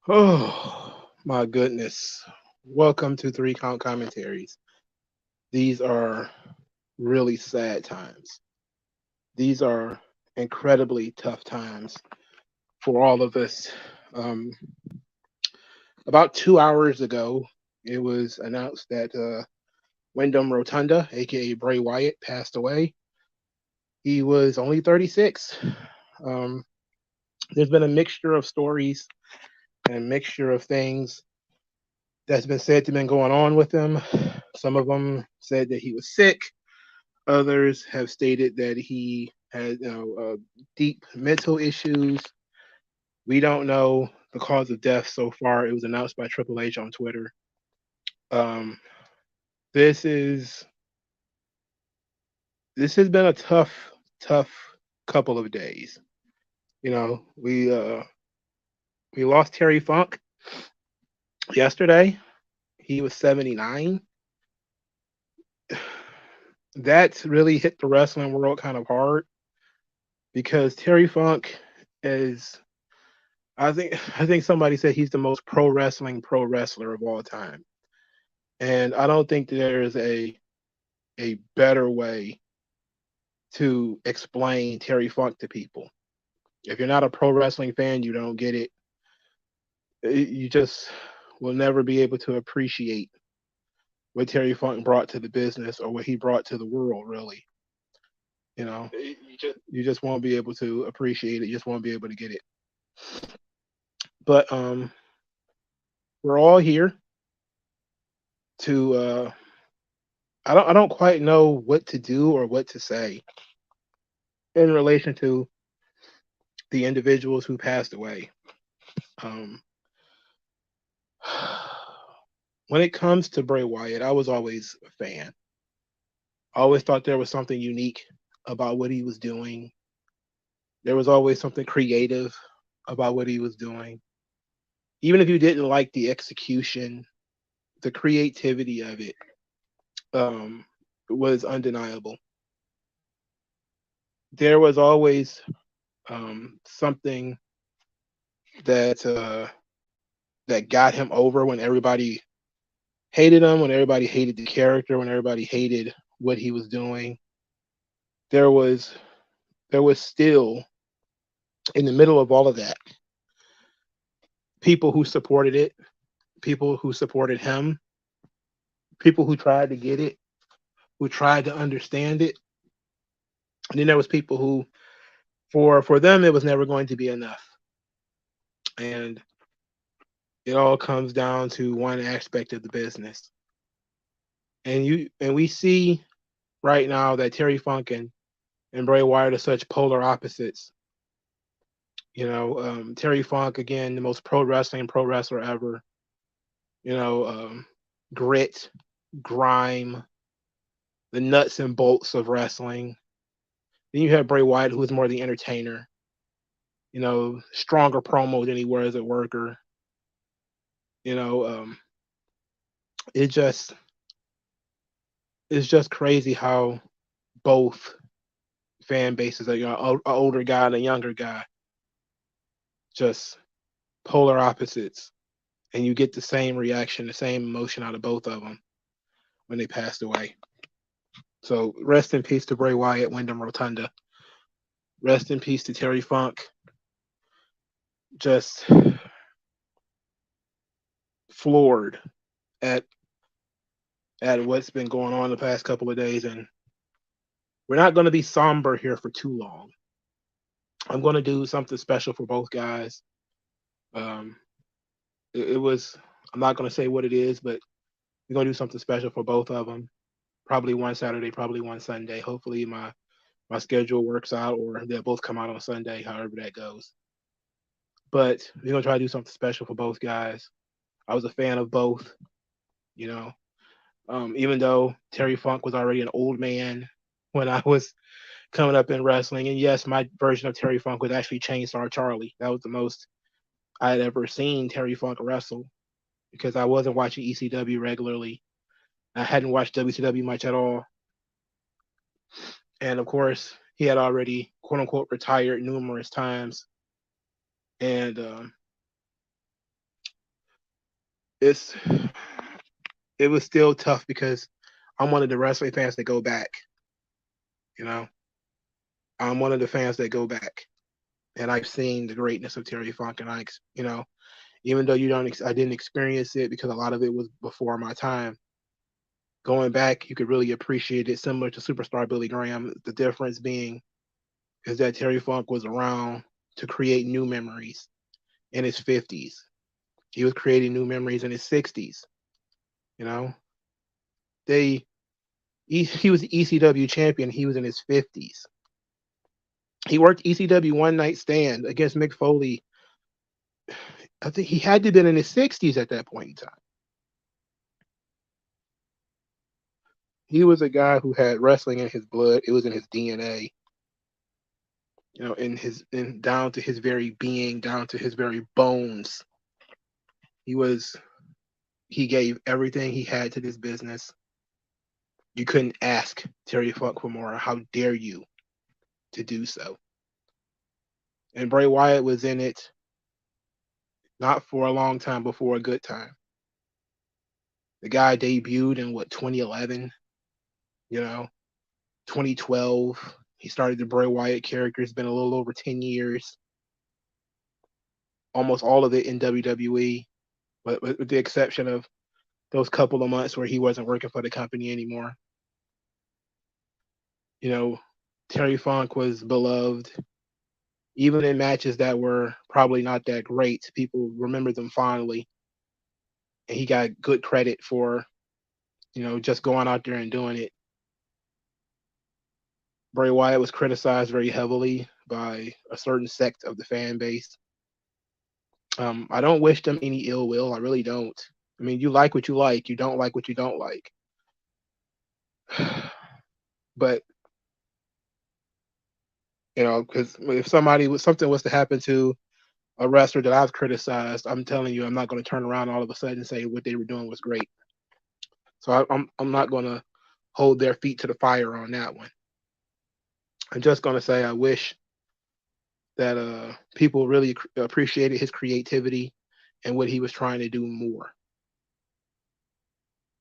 Oh my goodness. Welcome to Three Count Commentaries. These are really sad times. These are incredibly tough times for all of us. Um, about 2 hours ago, it was announced that Wyndham Rotunda, aka Bray Wyatt, passed away. He was only 36. Um, there's been a mixture of stories and a mixture of things that's been said to been going on with him. Some of them said that he was sick. Others have stated that he had, deep mental issues. We don't know the cause of death so far. It was announced by Triple H on Twitter. Um, this is this has been a tough couple of days. You know, we lost Terry Funk yesterday. He was 79. That really hit the wrestling world kind of hard because Terry Funk is I think somebody said he's the most pro wrestler of all time. And I don't think there is a better way to explain Terry Funk to people. If you're not a pro wrestling fan, you don't get it. You just will never be able to appreciate what Terry Funk brought to the business or what he brought to the world, really. You know, you just won't be able to appreciate it. You just won't be able to get it. But we're all here to I don't quite know what to do or what to say in relation to the individuals who passed away. Um, when it comes to Bray Wyatt, I was always a fan. I always thought there was something unique about what he was doing. There was always something creative about what he was doing. Even if you didn't like the execution, the creativity of it um, was undeniable. There was always something that that got him over when everybody hated him, when everybody hated the character, when everybody hated what he was doing. There was there was still in the middle of all of that people who supported it, people who supported him, people who tried to get it, who tried to understand it. And then there was people who for them it was never going to be enough. And it all comes down to one aspect of the business. And we see right now that Terry Funk and Bray Wyatt are such polar opposites. Terry Funk again, the most pro wrestler ever. You know, grit, grime, the nuts and bolts of wrestling. Then you have Bray Wyatt, who is more the entertainer. Stronger promo than he was as a worker. You know, it just it's just crazy how both fan bases, an older guy and a younger guy, just polar opposites, and you get the same reaction, the same emotion out of both of them when they passed away. So rest in peace to Bray Wyatt, Wyndham Rotunda. Rest in peace to Terry Funk. Just floored at what's been going on the past couple of days, and we're not going to be somber here for too long. I'm going to do something special for both guys. Um, it was. I'm not going to say what it is, but we're going to do something special for both of them. Probably one Saturday, probably one Sunday. Hopefully, my schedule works out, or they'll both come out on Sunday. However that goes. But we're gonna try to do something special for both guys. I was a fan of both. You know, even though Terry Funk was already an old man when I was coming up in wrestling, and yes, my version of Terry Funk was actually Chainsaw Charlie. That was the most I had ever seen Terry Funk wrestle because I wasn't watching ECW regularly. I hadn't watched WCW much at all. And of course, he had already quote unquote retired numerous times. And it's it was still tough because I'm one of the wrestling fans that go back. You know, I'm one of the fans that go back, and I've seen the greatness of Terry Funk, and even though I didn't experience it because a lot of it was before my time. Going back, you could really appreciate it, similar to Superstar Billy Graham. The difference being is that Terry Funk was around to create new memories in his 50s. He was creating new memories in his 60s. You know, he was the ECW champion. He was in his 50s. He worked ECW One Night Stand against Mick Foley. I think he had to have been in his 60s at that point in time. He was a guy who had wrestling in his blood. It was in his DNA. In down to his very being, down to his very bones. He gave everything he had to this business. You couldn't ask Terry Funk for more. How dare you to do so? And Bray Wyatt was in it not for a long time, but for a good time. The guy debuted in 2011, 2012. He started the Bray Wyatt character. It's been a little over 10 years. Almost all of it in WWE, but with the exception of those couple of months where he wasn't working for the company anymore. Terry Funk was beloved. Even in matches that were probably not that great, people remember them fondly. And he got good credit for, just going out there and doing it. Bray Wyatt was criticized very heavily by a certain sect of the fan base. I don't wish them any ill will. I really don't. I mean, you like what you like. You don't like what you don't like. But, because if something was to happen to a wrestler that I've criticized, I'm telling you, I'm not going to turn around all of a sudden and say what they were doing was great. So I'm not going to hold their feet to the fire on that one. I'm just going to say I wish that people really appreciated his creativity and what he was trying to do more.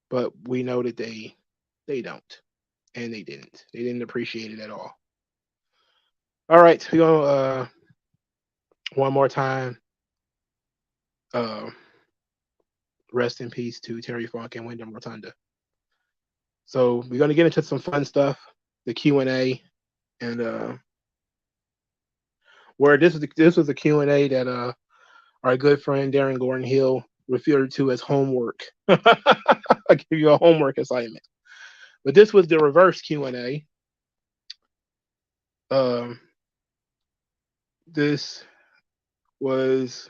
But we know that they don't, and they didn't. They didn't appreciate it at all. All right, we're gonna one more time. Rest in peace to Terry Funk and Wyndham Rotunda. So we're gonna get into some fun stuff, the Q&A, and where this was a Q&A that our good friend Darren Gordon-Hill referred to as homework. I give you a homework assignment, but this was the reverse Q&A. This was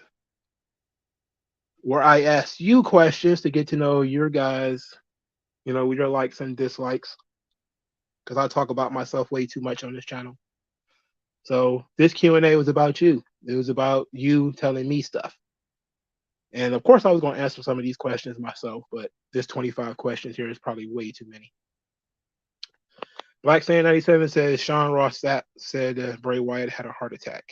where I asked you questions to get to know your guys, your likes and dislikes, because I talk about myself way too much on this channel. So this Q&A was about you. It was about you telling me stuff. And of course, I was going to answer some of these questions myself, but this 25 questions here is probably way too many. Black Sand 97 says Sean Ross said Bray Wyatt had a heart attack.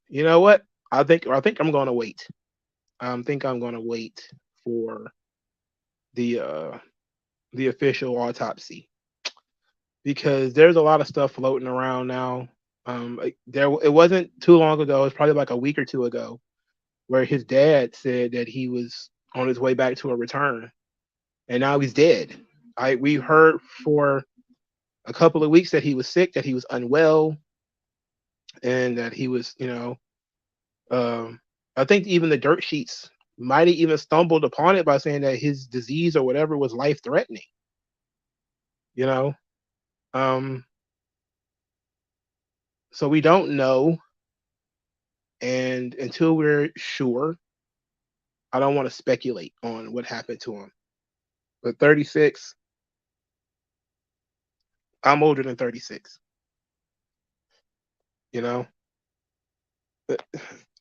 You know what? I think I'm going to wait. I think I'm going to wait for the official autopsy, because there's a lot of stuff floating around now. It wasn't too long ago. It was probably like a week or two ago, where his dad said that he was on his way back to a return, and now he's dead. We heard for a couple of weeks that he was sick, that he was unwell, and that he was, I think even the dirt sheets might have even stumbled upon it by saying that his disease or whatever was life threatening. So we don't know, and until we're sure, I don't want to speculate on what happened to him. But 36, I'm older than 36.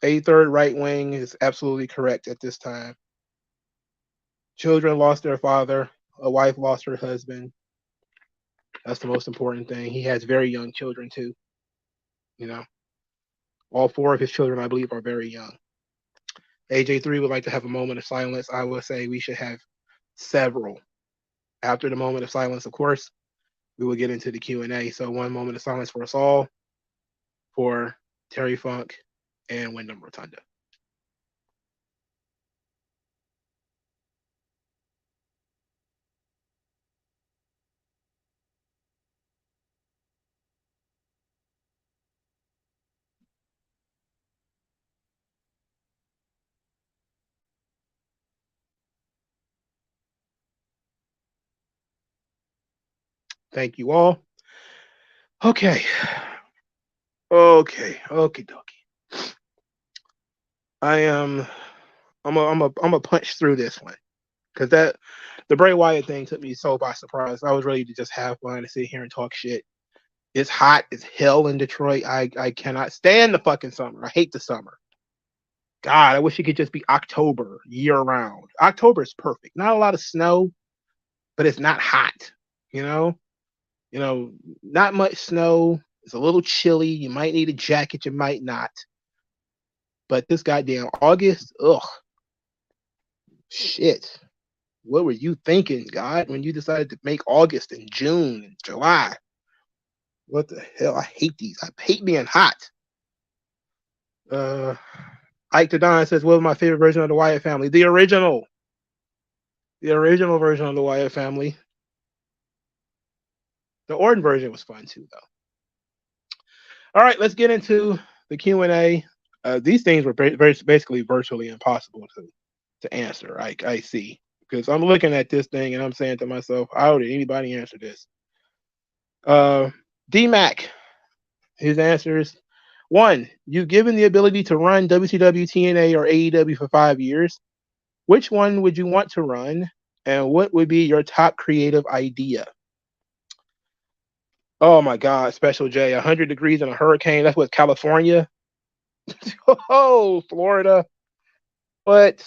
A third right wing is absolutely correct at this time. Children lost their father. A wife lost her husband. That's the most important thing. He has very young children too. All four of his children, I believe, are very young. AJ3 would like to have a moment of silence. I would say we should have several. After the moment of silence, of course, we will get into the Q&A. So one moment of silence for us all, for Terry Funk and Wyndham Rotunda. Thank you all. Okay. Okay. Okie dokie. I'm gonna punch through this one because the Bray Wyatt thing took me so by surprise. I was ready to just have fun and sit here and talk shit. It's hot as hell in Detroit. I cannot stand the fucking summer. I hate the summer. God, I wish it could just be October year round. October is perfect. Not a lot of snow, but it's not hot. You know, not much snow. It's a little chilly. You might need a jacket. You might not. But this goddamn August, ugh, shit. What were you thinking, God, when you decided to make August and June and July? What the hell? I hate these. I hate being hot. Ike to Don says, what was my favorite version of the Wyatt family? The original. The original version of the Wyatt family. The Orton version was fun too, though. All right, let's get into the Q&A. These things were basically virtually impossible to answer. I see, because I'm looking at this thing and I'm saying to myself, how did anybody answer this? D-Mac, his answer is, 1, you've given the ability to run WCW, TNA, or AEW for 5 years. Which one would you want to run, and what would be your top creative idea? Oh my God, Special J, 100 degrees in a hurricane. That's what, California? Oh, Florida. What?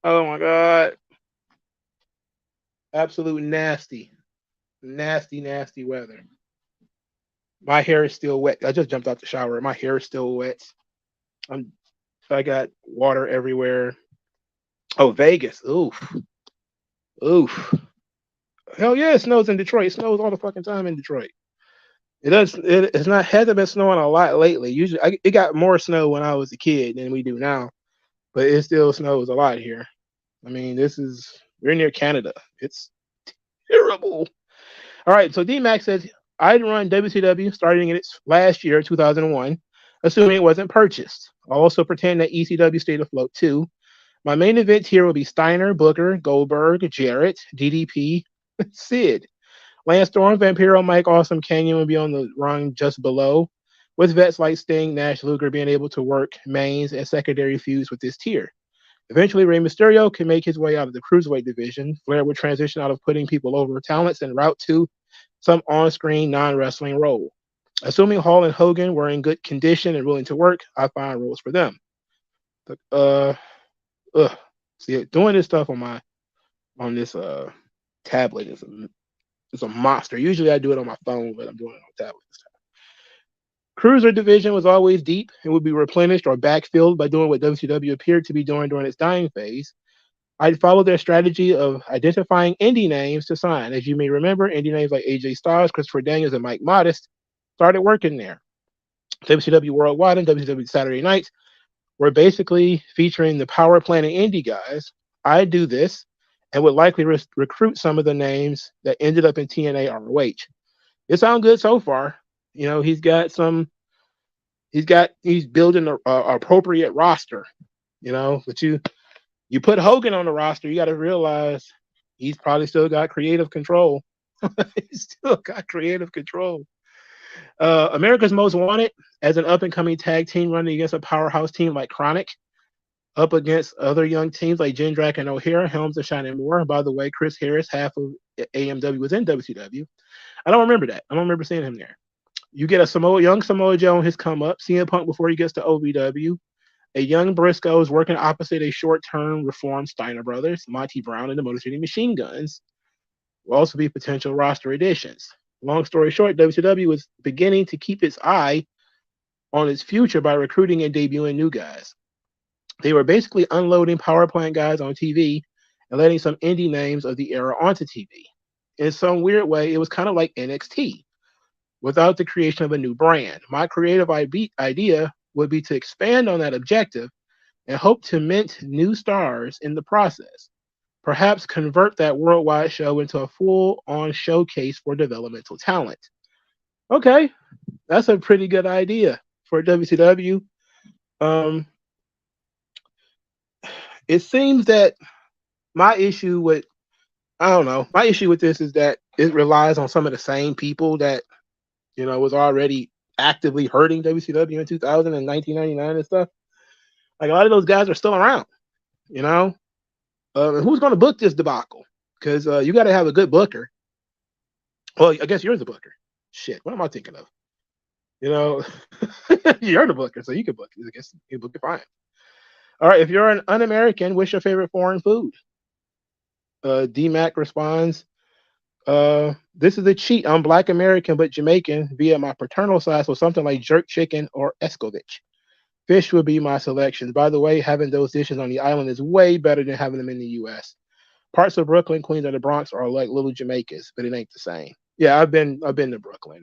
Oh my God. Absolute nasty. Nasty, nasty weather. My hair is still wet. I just jumped out the shower. My hair is still wet. I got water everywhere. Oh, Vegas. Oof. Oof. Hell yeah, it snows in Detroit. It snows all the fucking time in Detroit. It does. It's not hasn't been snowing a lot lately. Usually, it got more snow when I was a kid than we do now, but it still snows a lot here. I mean, we're near Canada. It's terrible. All right, so D-Max says I'd run WCW starting in its last year, 2001, assuming it wasn't purchased. I'll also pretend that ECW stayed afloat too. My main event here will be Steiner, Booker, Goldberg, Jarrett, DDP, Sid. Lance Storm, Vampiro, Mike Awesome, Canyon will be on the rung just below, with vets like Sting, Nash, Luger being able to work mains and secondary feuds with this tier. Eventually, Rey Mysterio can make his way out of the cruiserweight division. Flair would transition out of putting people over talents and route to some on-screen non-wrestling role. Assuming Hall and Hogan were in good condition and willing to work, I find roles for them. But, see, doing this stuff on this tablet is a monster. Usually I do it on my phone, but I'm doing it on tablet this time. Cruiser division was always deep and would be replenished or backfilled by doing what WCW appeared to be doing during its dying phase. I'd follow their strategy of identifying indie names to sign. As you may remember, indie names like AJ Styles, Christopher Daniels, and Mike Modest started working there. WCW Worldwide and WCW Saturday Night were basically featuring the power planning indie guys. I'd do this and would likely recruit some of the names that ended up in TNA ROH. It sounds good so far. You know, he's building a appropriate roster. You know, but you put Hogan on the roster, you got to realize he's probably still got creative control. He's still got creative control. America's Most Wanted as an up-and-coming tag team running against a powerhouse team like Chronic, up against other young teams like Jindrak and O'Hara, Helms, and Shining Moore. By the way, Chris Harris, half of AMW, was in WCW. I don't remember that. I don't remember seeing him there. You get a young Samoa Joe on his come up, CM Punk before he gets to OVW. A young Briscoe is working opposite a short-term reformed Steiner brothers, Monty Brown and the Motor City Machine Guns. Will also be potential roster additions. Long story short, WCW was beginning to keep its eye on its future by recruiting and debuting new guys. They were basically unloading power plant guys on TV and letting some indie names of the era onto TV. In some weird way, it was kind of like NXT without the creation of a new brand. My creative idea would be to expand on that objective and hope to mint new stars in the process. Perhaps convert that worldwide show into a full on showcase for developmental talent. Okay, that's a pretty good idea for WCW. Um, it seems that my issue with I don't know. My issue with this is that it relies on some of the same people that was already actively hurting WCW in 2000 and 1999 and stuff. Like a lot of those guys are still around. You know, and who's going to book this debacle? Because you got to have a good booker. Well, I guess you're the booker. Shit, what am I thinking of? You know, you're the booker, so you can book it. I guess you book it fine. All right, if you're an un-American, what's your favorite foreign food? D-Mac responds, this is a cheat. I'm Black American but Jamaican via my paternal side, so something like jerk chicken or escovitch. Fish would be my selection. By the way, having those dishes on the island is way better than having them in the U.S. Parts of Brooklyn, Queens, and the Bronx are like little Jamaicas, but it ain't the same. Yeah, I've been to Brooklyn.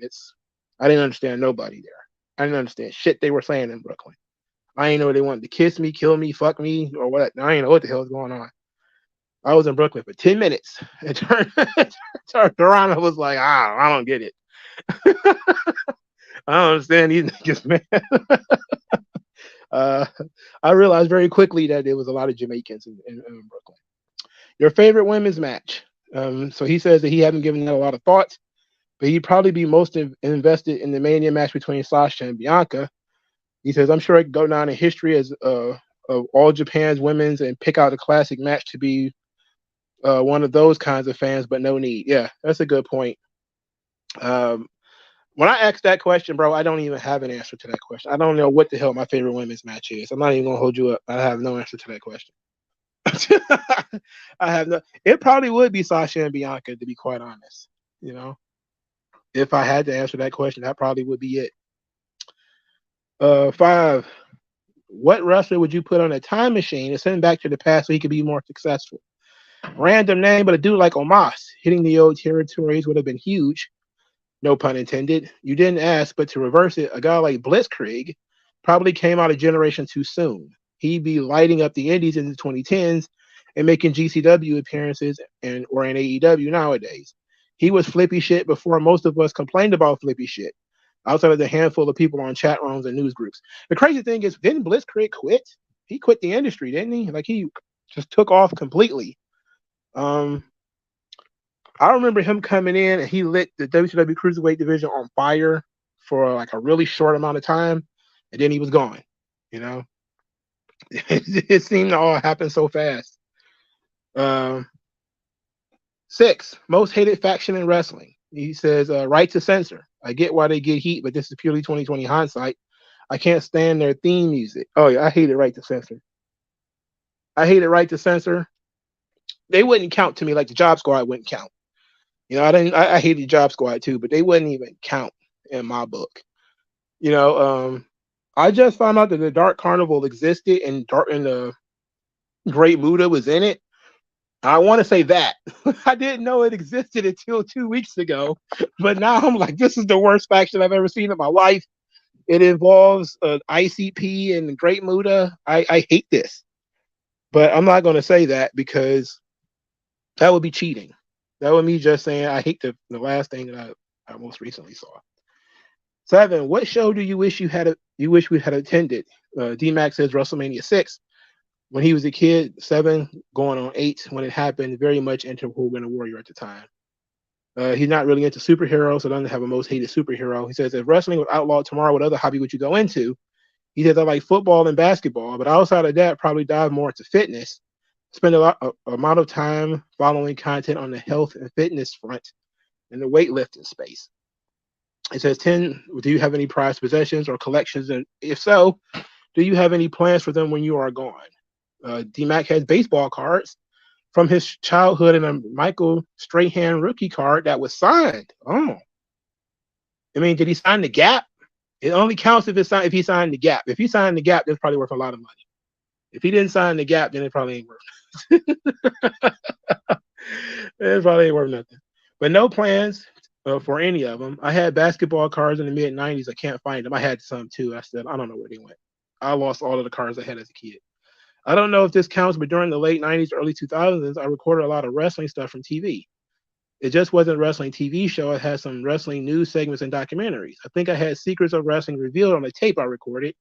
I didn't understand nobody there. I didn't understand shit they were saying in Brooklyn. I ain't know they wanted to kiss me, kill me, fuck me, or what. I ain't know what the hell is going on. I was in Brooklyn for 10 minutes and turned around and was like, I don't get it. I don't understand these niggas, man. I realized very quickly that there was a lot of Jamaicans in Brooklyn. Your favorite women's match? So he says that he hasn't given that a lot of thought, but he'd probably be most invested in the Mania match between Sasha and Bianca. He says, I'm sure it could go down in history as of all Japan's women's and pick out a classic match to be one of those kinds of fans, but no need. Yeah, that's a good point. When I asked that question, bro, I don't even have an answer to that question. I don't know what the hell my favorite women's match is. I'm not even gonna hold you up. I have no answer to that question. I have no. It probably would be Sasha and Bianca, to be quite honest. If I had to answer that question, that probably would be it. 5. What wrestler would you put on a time machine and send back to the past so he could be more successful? Random name, but a dude like Omos hitting the old territories would have been huge. No pun intended. You didn't ask, but to reverse it, a guy like Blitzkrieg probably came out a generation too soon. He'd be lighting up the indies in the 2010s and making GCW appearances or in AEW nowadays. He was flippy shit before most of us complained about flippy shit, outside of the handful of people on chat rooms and news groups. The crazy thing is, didn't Blitzkrieg quit? He quit the industry, didn't he? Like, he just took off completely. I remember him coming in and he lit the WCW Cruiserweight division on fire for like a really short amount of time, and then he was gone. It seemed to all happen so fast. 6, most hated faction in wrestling. He says, right to censor. I get why they get heat, but this is purely 2020 hindsight. I can't stand their theme music. Oh yeah, I hated right to censor. I hated right to censor. They wouldn't count to me like the Job Squad wouldn't count. I hated Job Squad too, but they wouldn't even count in my book. I just found out that the Dark Carnival existed and the Great Muta was in it. I want to say that. I didn't know it existed until 2 weeks ago, but now I'm like, this is the worst faction I've ever seen in my life. It involves ICP and Great Muta. I hate this, but I'm not going to say that because that would be cheating. That would be just saying I hate the last thing that I most recently saw. 7, what show do you wish we had attended? D-Mac says WrestleMania 6. When he was a kid, 7 going on 8 when it happened, very much into Hogan and Warrior at the time. He's not really into superheroes, so doesn't have a most hated superhero. He says, if wrestling was outlawed tomorrow, what other hobby would you go into? He says, I like football and basketball, but outside of that, probably dive more into fitness. Spend a amount of time following content on the health and fitness front in the weightlifting space. It says 10, do you have any prized possessions or collections? And if so, do you have any plans for them when you are gone? D-Mac has baseball cards from his childhood and a Michael Strahan rookie card that was signed. Oh. I mean, did he sign the Gap? It only counts if he signed the Gap. If he signed the Gap, that's probably worth a lot of money. If he didn't sign the gap, then it probably ain't worth it probably ain't worth nothing. But no plans for any of them. I had basketball cards in the mid '90s. I can't find them. I had some too. I said I don't know where they went. I lost all of the cards I had as a kid. I don't know if this counts, but during the late '90s, early 2000s, I recorded a lot of wrestling stuff from TV. It just wasn't a wrestling TV show. It had some wrestling news segments and documentaries. I think I had Secrets of Wrestling revealed on the tape I recorded.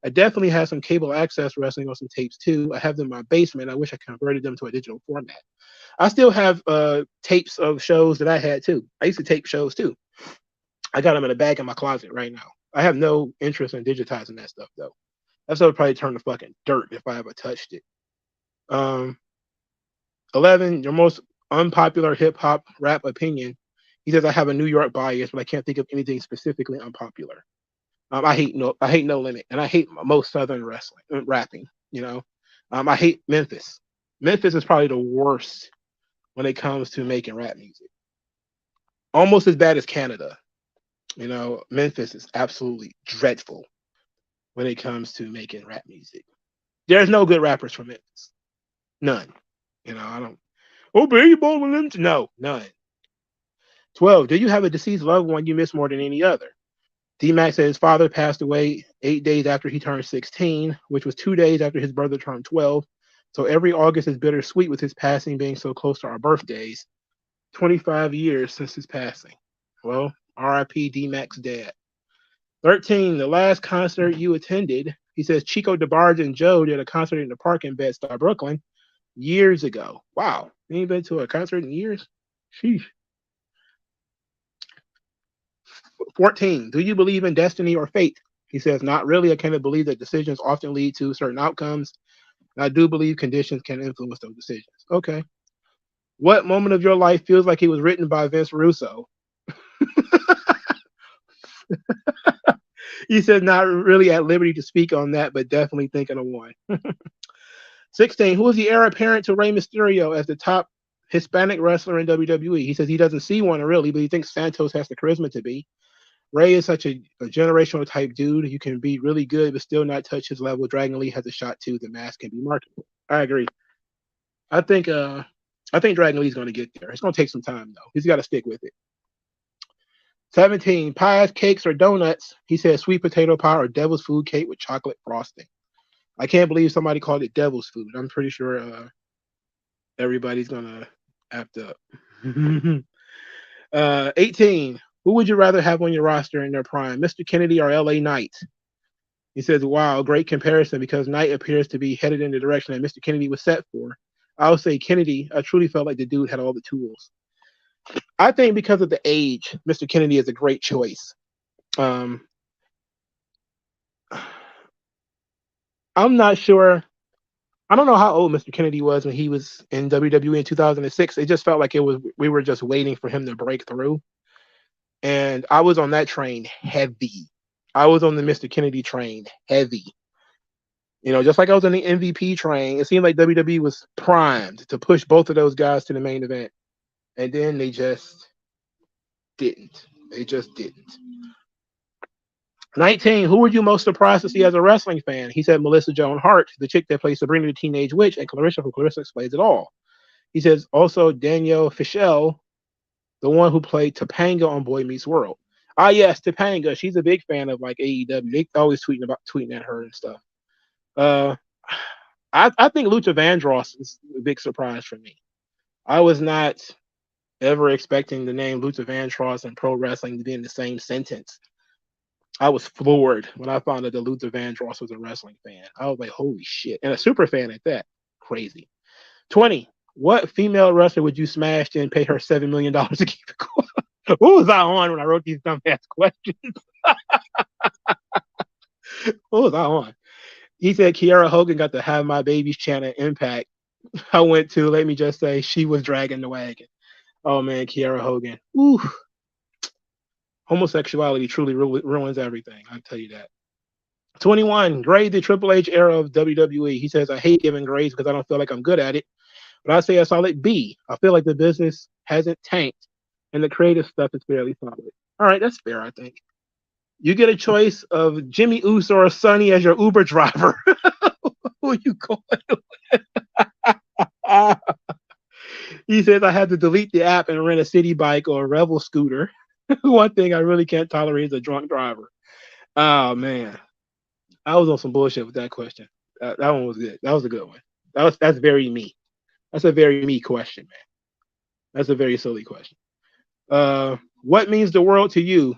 I definitely have some cable access wrestling on some tapes too. I have them in my basement. I wish I converted them to a digital format. I still have tapes of shows that I had too. I used to tape shows too. I got them in a bag in my closet right now. I have no interest in digitizing that stuff though. That stuff would probably turn to fucking dirt if I ever touched it. Um, 11, your most unpopular hip hop rap opinion. He says I have a New York bias, but I can't think of anything specifically unpopular. I hate No Limit, and I hate most Southern wrestling rapping. You know, I hate Memphis. Memphis is probably the worst when it comes to making rap music. Almost as bad as Canada. You know, Memphis is absolutely dreadful when it comes to making rap music. There's no good rappers from Memphis. None. You know, I don't. Oh, baby, no, none. 12. Do you have a deceased loved one you miss more than any other? D-Mac said his father passed away 8 days after he turned 16, which was 2 days after his brother turned 12. So every August is bittersweet with his passing being so close to our birthdays. 25 years since his passing. Well, R.I.P. D-Mac's dad. 13. The last concert you attended. He says Chico DeBarge and Joe did a concert in the park in Bed-Stuy, Brooklyn years ago. Wow. You ain't been to a concert in years? Sheesh. 14. Do you believe in destiny or fate? He says, not really. I cannot believe that decisions often lead to certain outcomes. And I do believe conditions can influence those decisions. Okay. What moment of your life feels like it was written by Vince Russo? He says, not really at liberty to speak on that, but definitely thinking of one. 16. Who is the heir apparent to Rey Mysterio as the top Hispanic wrestler in WWE? He says he doesn't see one really, but he thinks Santos has the charisma to be. Ray is such a generational type dude. You can be really good, but still not touch his level. Dragon Lee has a shot too. The mask can be marketable. I agree. I think Dragon Lee's going to get there. It's going to take some time though. He's got to stick with it. 17. Pies, cakes, or donuts. He says sweet potato pie or devil's food cake with chocolate frosting. I can't believe somebody called it devil's food. I'm pretty sure everybody's going to act up. 18. Who would you rather have on your roster in their prime, Mr. Kennedy or LA Knight? He says, wow, great comparison because Knight appears to be headed in the direction that Mr. Kennedy was set for. I would say Kennedy, I truly felt like the dude had all the tools. I think because of the age, Mr. Kennedy is a great choice. I'm not sure. I don't know how old Mr. Kennedy was when he was in WWE in 2006. It just felt like we were just waiting for him to break through. And I was on that train heavy. I was on the Mr. Kennedy train heavy. You know, just like I was on the MVP train, it seemed like WWE was primed to push both of those guys to the main event. And then they just didn't. They just didn't. 19. Who were you most surprised to see as a wrestling fan? He said Melissa Joan Hart, the chick that plays Sabrina the Teenage Witch, and Clarissa from Clarissa Explains It All. He says also Danielle Fishel, the one who played Topanga on Boy Meets World. Ah, yes, Topanga. She's a big fan of like AEW. They always tweeting at her and stuff. I think Luther Vandross is a big surprise for me. I was not ever expecting the name Luther Vandross and pro wrestling to be in the same sentence. I was floored when I found out that Luther Vandross was a wrestling fan. I was like, holy shit. And a super fan at that. Crazy. 20. What female wrestler would you smash and pay her $7 million to keep it going? What was I on when I wrote these dumbass questions? What was I on? He said Kiara Hogan got to have my baby's chant at Impact. I went to, let me just say, she was dragging the wagon. Oh man, Kiara Hogan. Ooh. Homosexuality truly ruins everything. I'll tell you that. 21. Grade the Triple H era of WWE. He says, I hate giving grades because I don't feel like I'm good at it. But I say a solid B. I feel like the business hasn't tanked and the creative stuff is fairly solid. All right, that's fair, I think. You get a choice of Jimmy Uso or Sonny as your Uber driver. Who Who you going with? He says, I had to delete the app and rent a city bike or a Revel scooter. One thing I really can't tolerate is a drunk driver. Oh, man. I was on some bullshit with that question. That one was good. That was a good one. That's very me. That's a very me question, man. That's a very silly question. What means the world to you?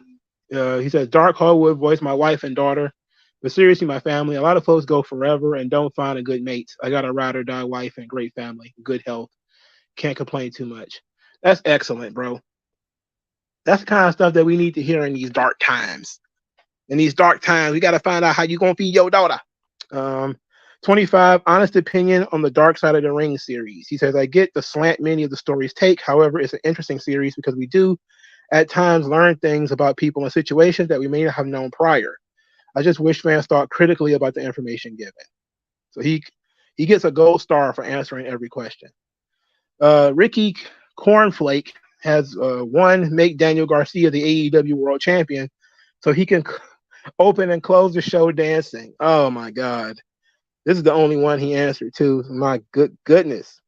He says, Dark Hardwood voice, my wife and daughter, but seriously, my family. A lot of folks go forever and don't find a good mate. I got a ride or die wife and great family, good health. Can't complain too much. That's excellent, bro. That's the kind of stuff that we need to hear in these dark times. In these dark times, we got to find out how you gonna feed your daughter. Um, 25, honest opinion on the Dark Side of the Ring series. He says, I get the slant many of the stories take. However, it's an interesting series because we do at times learn things about people and situations that we may not have known prior. I just wish fans thought critically about the information given. So he gets a gold star for answering every question. Ricky Cornflake has make Daniel Garcia the AEW World Champion so he can open and close the show dancing. Oh my God. This is the only one he answered too. My good goodness.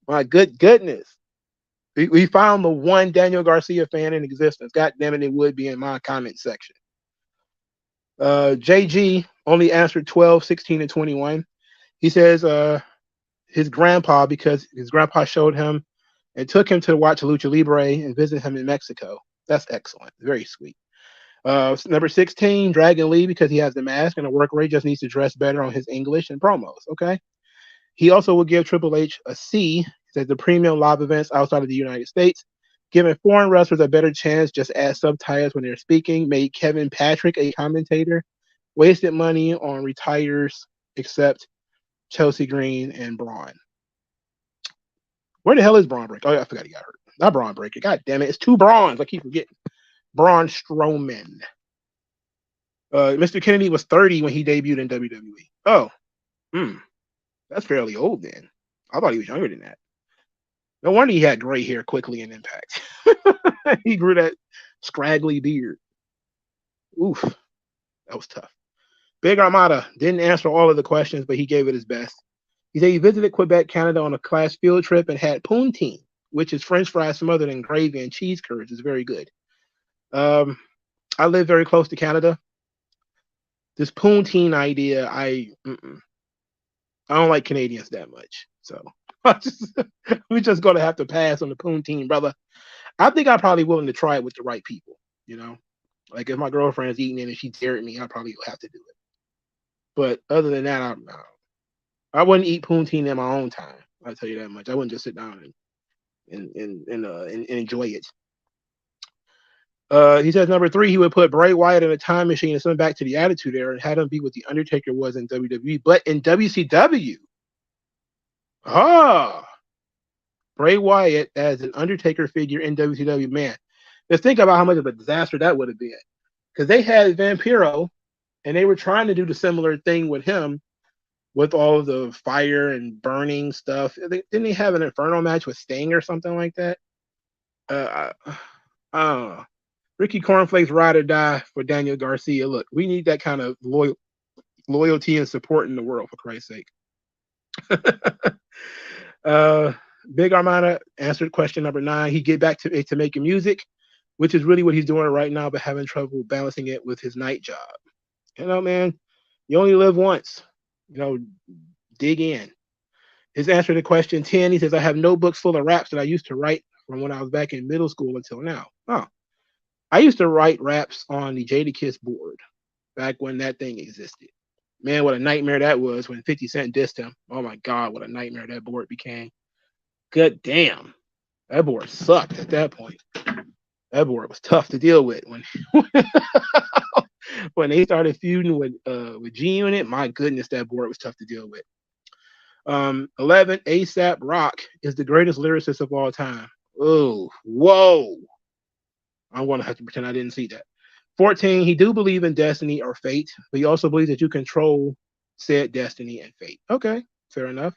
My good goodness. We found the one Daniel Garcia fan in existence. God damn it, it would be in my comment section. JG only answered 12, 16, and 21. He says his grandpa, because his grandpa showed him and took him to watch Lucha Libre and visit him in Mexico. That's excellent. Very sweet. Number 16, Dragon Lee, because he has the mask and a work rate, just needs to dress better on his English and promos. Okay. He also will give Triple H a C. He says the premium live events outside of the United States, giving foreign wrestlers a better chance, just add subtitles when they're speaking, made Kevin Patrick a commentator, wasted money on retires except Chelsea Green and Braun. Where the hell is Braun Breaker? Oh, yeah, I forgot he got hurt. Not Braun Breaker. God damn it. It's two Brauns. I keep forgetting. Braun Strowman. Mr. Kennedy was 30 when he debuted in WWE. Oh, that's fairly old then. I thought he was younger than that. No wonder he had gray hair quickly in Impact. He grew that scraggly beard. Oof, that was tough. Big Armada didn't answer all of the questions, but he gave it his best. He said he visited Quebec, Canada on a class field trip and had poutine, which is French fries smothered in gravy and cheese curds. It's very good. I live very close to Canada. This poutine idea, I don't like Canadians that much. So we're just going to have to pass on the poutine, brother. I think I'm probably willing to try it with the right people, you know? Like if my girlfriend's eating it and she dared me, I probably will have to do it. But other than that, I wouldn't eat poutine in my own time. I'll tell you that much. I wouldn't just sit down and enjoy it. He says number 3, he would put Bray Wyatt in a time machine and send him back to the Attitude Era and had him be what the Undertaker was in WWE, but in WCW. Bray Wyatt as an Undertaker figure in WCW. Man, let's think about how much of a disaster that would have been. Because they had Vampiro, and they were trying to do the similar thing with him, with all the fire and burning stuff. Didn't he have an Inferno match with Sting or something like that? Ricky Cornflake's ride or die for Daniel Garcia. Look, we need that kind of loyalty and support in the world, for Christ's sake. Big Armada answered question number 9. He get back to making music, which is really what he's doing right now, but having trouble balancing it with his night job. You know, man, you only live once. You know, dig in. His answer to question 10, he says, I have notebooks full of raps that I used to write from when I was back in middle school until now. I used to write raps on the Jadakiss board back when that thing existed. Man, what a nightmare that was when 50 Cent dissed him. Oh my God, what a nightmare that board became. Good damn. That board sucked at that point. That board was tough to deal with when they started feuding with G-Unit. My goodness, that board was tough to deal with. 11, ASAP Rock is the greatest lyricist of all time. Oh, whoa. I'm going to have to pretend I didn't see that. 14, he do believe in destiny or fate, but he also believes that you control said destiny and fate. Okay, fair enough.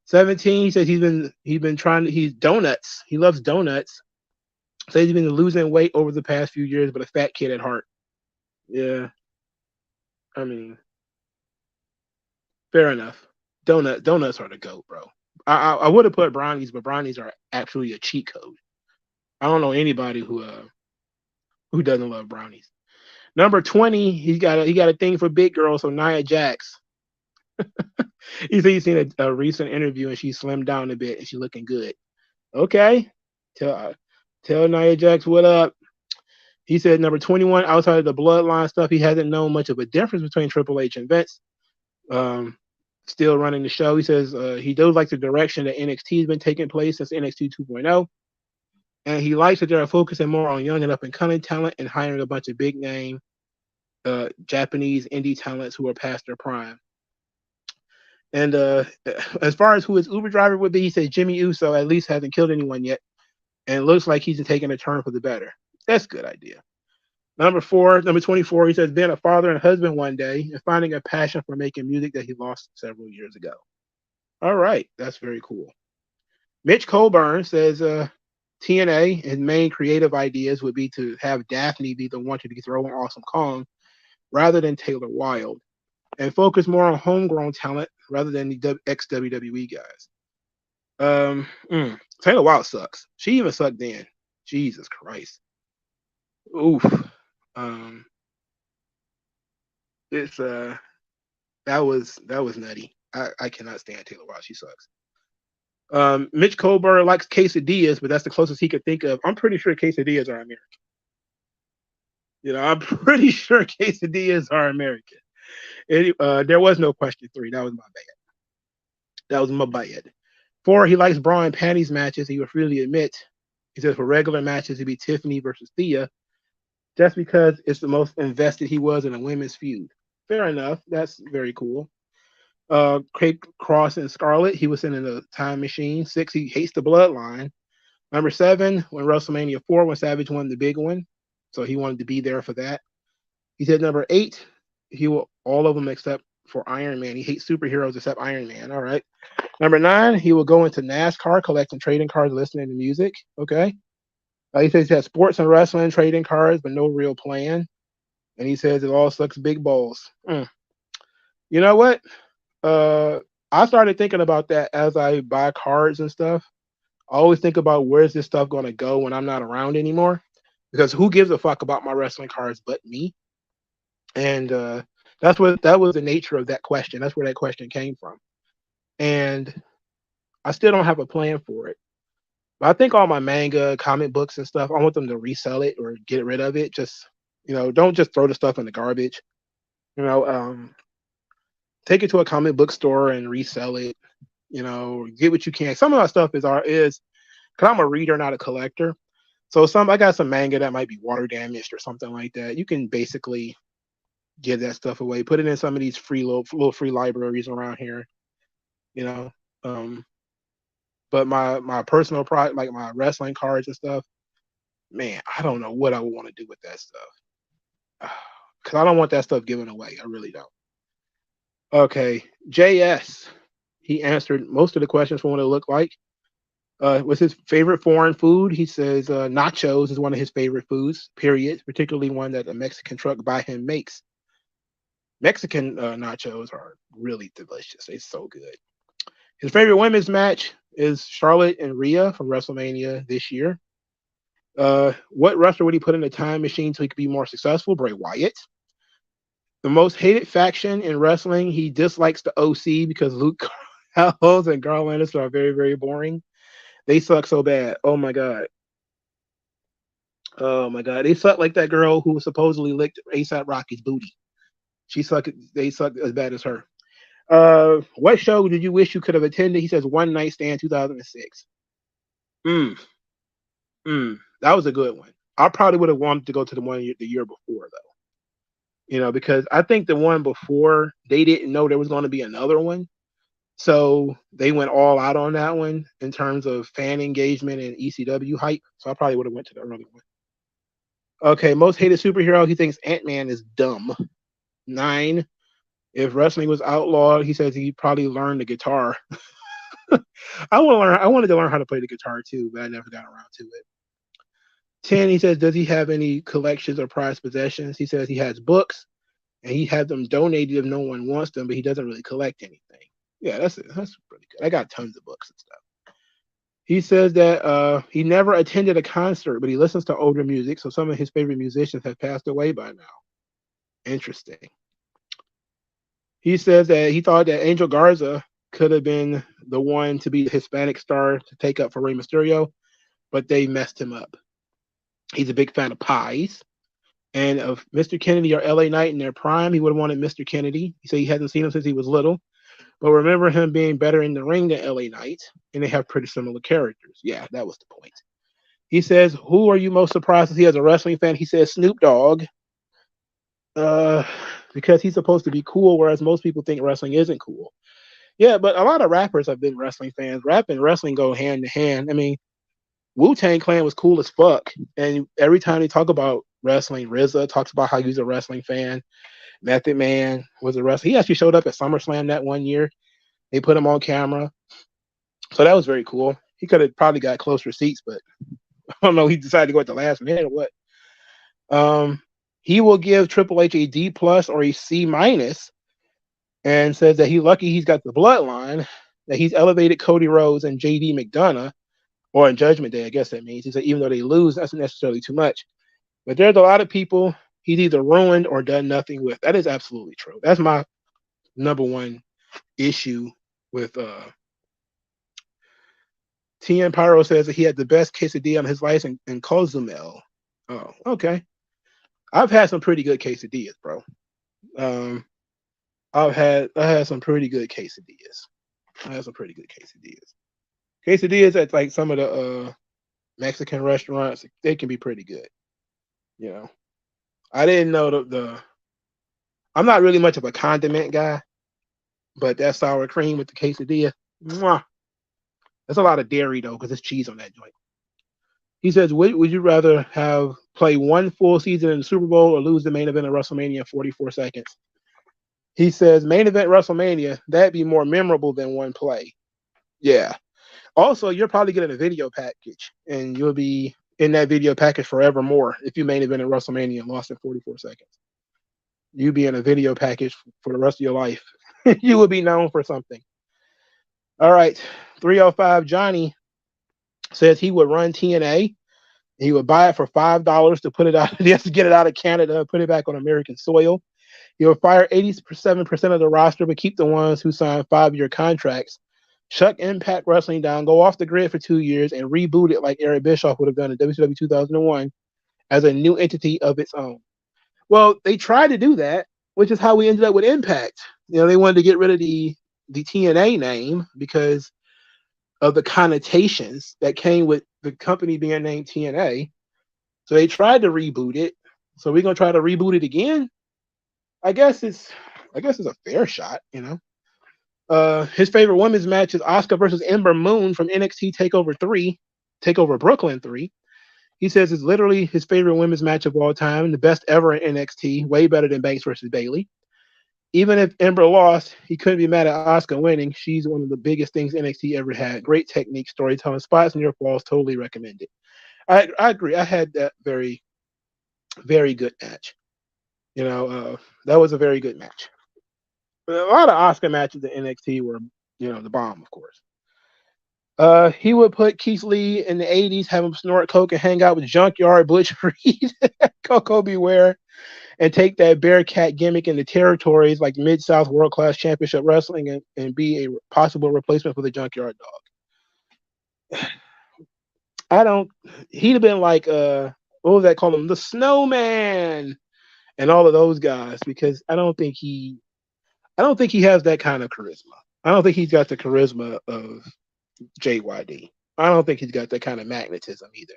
17, he says he's donuts. He loves donuts. Says he's been losing weight over the past few years, but a fat kid at heart. Yeah. I mean, fair enough. Donuts are the GOAT, bro. I would have put brownies, but brownies are actually a cheat code. I don't know anybody who doesn't love brownies. Number 20, he got a thing for big girls, so Nia Jax. He said he's seen a recent interview and she slimmed down a bit and she's looking good. Okay. Tell tell Nia Jax what up. He said number 21, outside of the bloodline stuff, he hasn't known much of a difference between Triple H and Vince. Um, Still running the show. He says he does like the direction that NXT has been taking place since NXT 2.0. And he likes that they're focusing more on young and up and coming talent and hiring a bunch of big name Japanese indie talents who are past their prime. And as far as who his Uber driver would be, he says Jimmy Uso at least hasn't killed anyone yet. And it looks like he's taking a turn for the better. That's a good idea. Number 24, he says being a father and husband one day and finding a passion for making music that he lost several years ago. All right, that's very cool. Mitch Colburn says TNA, his main creative ideas would be to have Daphne be the one to be throwing Awesome Kong rather than Taylor Wilde, and focus more on homegrown talent rather than the ex-WWE guys. Taylor Wilde sucks. She even sucked then. Jesus Christ. Oof. It's that was nutty. I cannot stand Taylor Wilde. She sucks. Mitch Colbert likes quesadillas, but that's the closest he could think of. I'm pretty sure quesadillas are American. I'm pretty sure quesadillas are American. There was no question 3. That was my bad. 4, he likes bra and panties matches. He would freely admit. He says for regular matches, it'd be Tiffany versus Thea, just because it's the most invested he was in a women's feud. Fair enough. That's very cool. Craig Cross and Scarlett, he was in the time machine. 6, he hates the bloodline. Number 7, when WrestleMania 4, when Savage won the big one. So he wanted to be there for that. He said number 8, he will all of them except for Iron Man. He hates superheroes except Iron Man. All right. Number 9, he will go into NASCAR, collecting trading cards, listening to music. Okay. He says he has sports and wrestling, trading cards, but no real plan. And he says it all sucks big balls. You know what? I started thinking about that as I buy cards and stuff. I always think about where's this stuff going to go when I'm not around anymore, because who gives a fuck about my wrestling cards but me? And that was the nature of that question. That's where that question came from. And I still don't have a plan for it. But I think all my manga, comic books and stuff, I want them to resell it or get rid of it. Just, don't just throw the stuff in the garbage. Take it to a comic book store and resell it. Get what you can. Some of that stuff is because I'm a reader, not a collector. So I got some manga that might be water damaged or something like that. You can basically give that stuff away. Put it in some of these little free libraries around here. But my personal product, like my wrestling cards and stuff, man, I don't know what I would want to do with that stuff. Because I don't want that stuff given away. I really don't. Okay, JS. He answered most of the questions for what it looked like. What's his favorite foreign food? He says nachos is one of his favorite foods, period, particularly one that a Mexican truck by him makes. Mexican nachos are really delicious. They're so good. His favorite women's match is Charlotte and Rhea from WrestleMania this year. What wrestler would he put in a time machine so he could be more successful? Bray Wyatt. The most hated faction in wrestling, he dislikes the OC because Luke Gallows and Carl Anderson are very, very boring. They suck so bad. Oh my god. They suck like that girl who supposedly licked ASAP Rocky's booty. They suck as bad as her. What show did you wish you could have attended? He says One Night Stand 2006. That was a good one. I probably would have wanted to go to the year before though. Because I think the one before they didn't know there was going to be another one. So they went all out on that one in terms of fan engagement and ECW hype. So I probably would have went to the early one. Okay, most hated superhero. He thinks Ant-Man is dumb. 9. If wrestling was outlawed, he says he'd probably learn the guitar. I wanted to learn how to play the guitar too, but I never got around to it. 10, he says, does he have any collections or prized possessions? He says he has books, and he had them donated if no one wants them, but he doesn't really collect anything. Yeah, that's it. That's pretty good. I got tons of books and stuff. He says that he never attended a concert, but he listens to older music. So some of his favorite musicians have passed away by now. Interesting. He says that he thought that Angel Garza could have been the one to be the Hispanic star to take up for Rey Mysterio, but they messed him up. He's a big fan of pies and of Mr. Kennedy or LA Knight in their prime. He would have wanted Mr. Kennedy. He said he hasn't seen him since he was little, but remember him being better in the ring than LA Knight, and they have pretty similar characters. Yeah, that was the point. He says, "Who are you most surprised to see as a wrestling fan?" He says Snoop Dogg, uh, because he's supposed to be cool, whereas most people think wrestling isn't cool. Yeah, but a lot of rappers have been wrestling fans. Rap and wrestling go hand to hand. I mean, Wu-Tang Clan was cool as fuck, and every time they talk about wrestling, RZA talks about how he's a wrestling fan. Method Man was a wrestler. He actually showed up at SummerSlam that one year. They put him on camera, so that was very cool. He could have probably got closer seats, but I don't know. He decided to go at the last minute or what. Um, he will give Triple H a D plus or a C minus, and says that he's lucky he's got the bloodline, that he's elevated Cody Rhodes and JD McDonough, or in Judgment Day, I guess that means. He said even though they lose, that's not necessarily too much. But there's a lot of people he's either ruined or done nothing with. That is absolutely true. That's my number one issue with TN Pyro says that he had the best quesadilla on his life in Cozumel. Oh, okay. I've had some pretty good quesadillas, bro. Um, I had some pretty good quesadillas. I had some pretty good quesadillas. Quesadillas at like some of the Mexican restaurants, they can be pretty good. You know, I didn't know the. I'm not really much of a condiment guy, but that sour cream with the quesadilla, mwah, that's a lot of dairy though, because it's cheese on that joint. He says, would you rather have play one full season in the Super Bowl or lose the main event of WrestleMania in 44 seconds? He says, main event WrestleMania, that'd be more memorable than one play. Yeah. Also, you're probably getting a video package, and you'll be in that video package forevermore if you main event at WrestleMania and lost in 44 seconds. You'd be in a video package for the rest of your life. You would be known for something. All right. 305 Johnny says he would run TNA. He would buy it for $5 to put it out. He has to get it out of Canada and put it back on American soil. He would fire 87% of the roster, but keep the ones who signed 5-year contracts. Shut Impact Wrestling down, go off the grid for 2 years, and reboot it like Eric Bischoff would have done in WCW 2001 as a new entity of its own. Well, they tried to do that, which is how we ended up with Impact. You know, they wanted to get rid of the TNA name because of the connotations that came with the company being named TNA. So they tried to reboot it. So we're gonna try to reboot it again. I guess it's a fair shot, you know. His favorite women's match is Asuka versus Ember Moon from NXT Takeover Brooklyn 3. He says it's literally his favorite women's match of all time, the best ever in NXT, way better than Banks versus Bayley. Even if Ember lost, he couldn't be mad at Asuka winning. She's one of the biggest things NXT ever had. Great technique, storytelling, spots near falls, totally recommended. I agree. I had that very, very good match. You know, that was a very good match. A lot of Asuka matches in NXT were, you know, the bomb, of course. He would put Keith Lee in the 80s, have him snort coke and hang out with Junkyard, Butch Reed, Coco Beware, and take that Bearcat gimmick in the territories like Mid-South World Class Championship Wrestling and be a possible replacement for the Junkyard Dog. He'd have been like, what was that called him? The Snowman and all of those guys, because I don't think he has that kind of charisma. I don't think he's got the charisma of JYD. I don't think he's got that kind of magnetism either.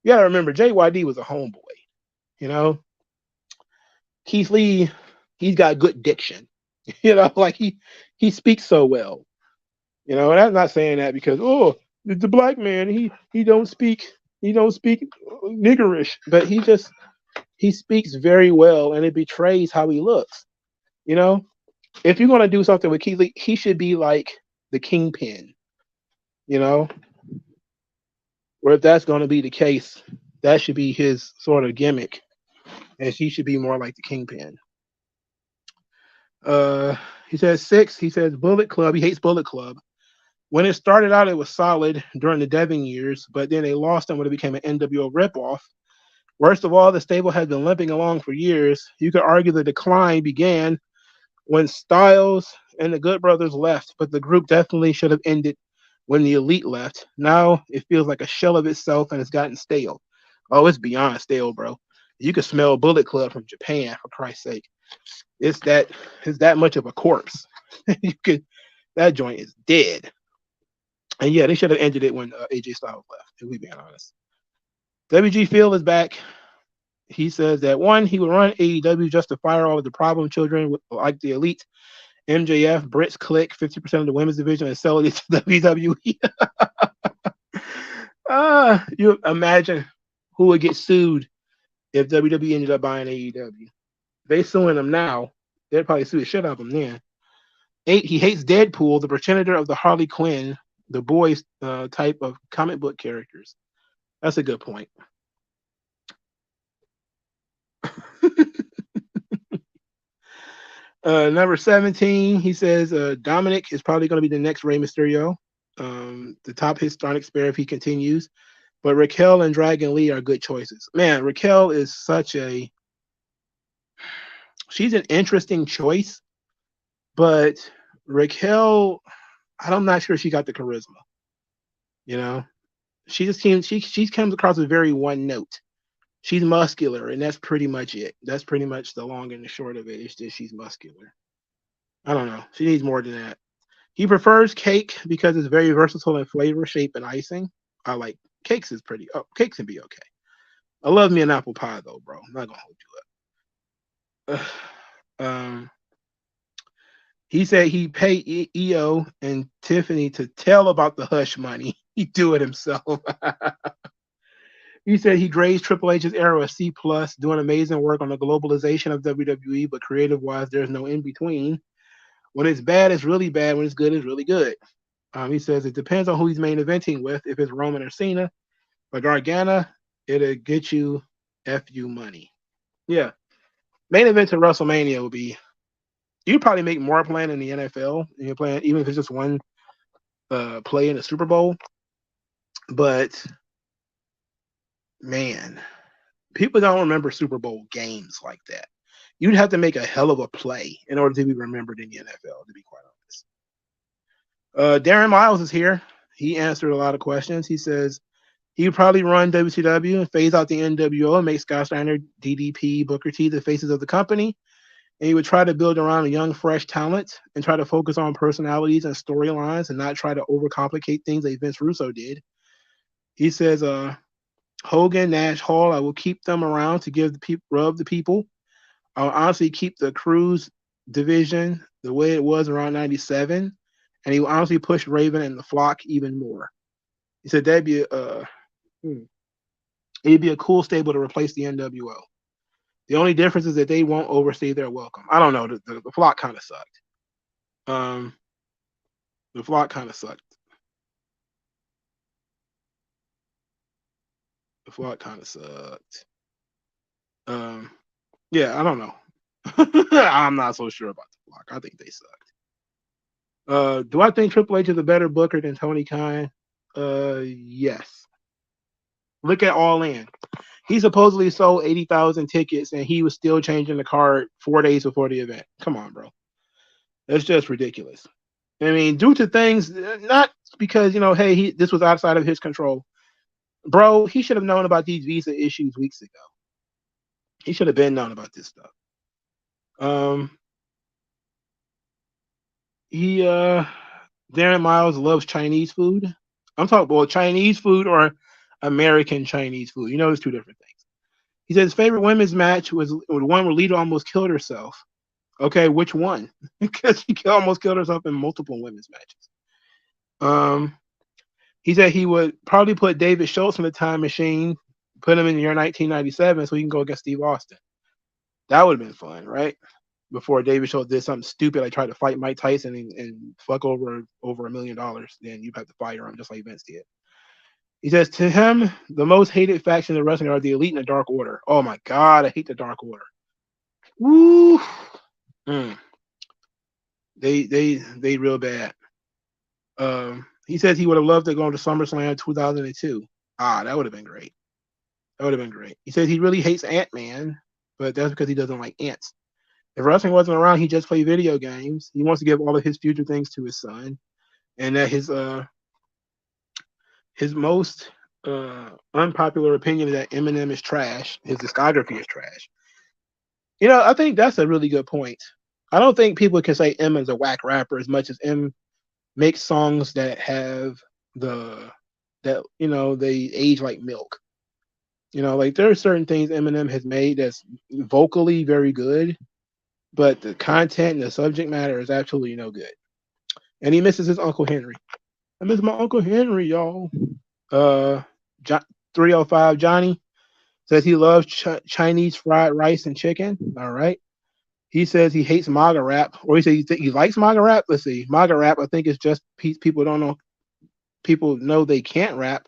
You gotta remember, JYD was a homeboy. You know, Keith Lee, he's got good diction. You know, like he speaks so well. You know, and I'm not saying that because the black man he don't speak niggerish, but he speaks very well, and it betrays how he looks. You know, if you're gonna do something with Keith Lee, he should be like the Kingpin. You know, or if that's going to be the case, that should be his sort of gimmick, and he should be more like the Kingpin. He says 6. He says Bullet Club. He hates Bullet Club. When it started out, it was solid during the Devon years, but then they lost them when it became an NWO ripoff. Worst of all, the stable had been limping along for years. You could argue the decline began when Styles and the Good Brothers left, but the group definitely should have ended when the Elite left. Now it feels like a shell of itself and it's gotten stale. Oh, it's beyond stale, bro. You can smell Bullet Club from Japan, for Christ's sake. It's that much of a corpse. You could that joint is dead. And yeah, they should have ended it when AJ Styles left, if we being honest. WG Phil is back. He says that one, he would run AEW just to fire all of the problem children like the Elite, MJF, Brits Click, 50% of the women's division, and sell it to WWE. You imagine who would get sued if WWE ended up buying AEW. They suing them now. They'd probably sue the shit out of them then. 8, he hates Deadpool, the progenitor of the Harley Quinn, the boys type of comic book characters. That's a good point. Number 17, he says Dominic is probably going to be the next Rey Mysterio, the top histrionic spare if he continues. But Raquel and Dragon Lee are good choices. Man, Raquel is she's an interesting choice, but Raquel, I'm not sure she got the charisma. You know, she just seems she comes across as very one note. She's muscular, and that's pretty much it. That's pretty much the long and the short of it. It's just she's muscular. I don't know. She needs more than that. He prefers cake because it's very versatile in flavor, shape, and icing. I like cakes is pretty. Oh, cakes can be okay. I love me an apple pie though, bro. I'm not gonna hold you up. He said he paid EO and Tiffany to tell about the hush money. He do it himself. He said he grades Triple H's era a C+, doing amazing work on the globalization of WWE, but creative-wise, there's no in-between. When it's bad, it's really bad. When it's good, it's really good. He says it depends on who he's main eventing with. If it's Roman or Cena, but Gargano, it'll get you FU money. Yeah. Main event to WrestleMania will be, you'd probably make more playing in the NFL. You're playing, even if it's just one play in the Super Bowl. But man, people don't remember Super Bowl games like that. You'd have to make a hell of a play in order to be remembered in the NFL, to be quite honest. Darren Miles is here. He answered a lot of questions. He says he would probably run WCW and phase out the NWO and make Scott Steiner, DDP, Booker T the faces of the company. And he would try to build around a young, fresh talent and try to focus on personalities and storylines and not try to overcomplicate things like Vince Russo did. He says, Hogan, Nash, Hall, I will keep them around to give rub the people. I'll honestly keep the Cruise division the way it was around 97. And he will honestly push Raven and the Flock even more. He said that'd be it'd be a cool stable to replace the NWO. The only difference is that they won't overstay their welcome. I don't know. The Flock kind of sucked. The Flock kind of sucked. The Flock kind of sucked. Yeah, I don't know. I'm not so sure about the Flock. I think they sucked. Do I think Triple H is a better booker than Tony Khan? Yes. Look at All In. He supposedly sold 80,000 tickets and he was still changing the card 4 days before the event. Come on, bro. That's just ridiculous. I mean, due to things, not because, hey, this was outside of his control. Bro, he should have known about these visa issues weeks ago. He should have been known about this stuff. Darren Miles loves Chinese food. I'm talking about Chinese food or American Chinese food. There's two different things. He said his favorite women's match was one where Lita almost killed herself. Okay, which one? Because she almost killed herself in multiple women's matches. He said he would probably put David Schultz in the time machine, put him in the year 1997 so he can go against Steve Austin. That would have been fun, right? Before David Schultz did something stupid like tried to fight Mike Tyson and fuck over $1 million, then you have to fire him just like Vince did. He says, to him, the most hated faction in wrestling are the Elite and the Dark Order. Oh my God, I hate the Dark Order. Woo! They real bad. He says he would have loved to go to SummerSlam 2002. That would have been great. That would have been great. He says he really hates Ant-Man, but that's because he doesn't like ants. If wrestling wasn't around, he just played video games. He wants to give all of his future things to his son, and that his most unpopular opinion is that Eminem is trash. His discography is trash. I think that's a really good point. I don't think people can say Eminem's a whack rapper as much as M makes songs that have they age like milk. Like there are certain things Eminem has made that's vocally very good, but the content and the subject matter is absolutely no good. And he misses his Uncle Henry. I miss my Uncle Henry, y'all. Uh, 305 Johnny says he loves Chinese fried rice and chicken. All right. He says he hates MAGA rap, or he says he likes MAGA rap. Let's see. MAGA rap, I think, is just people don't know. People know they can't rap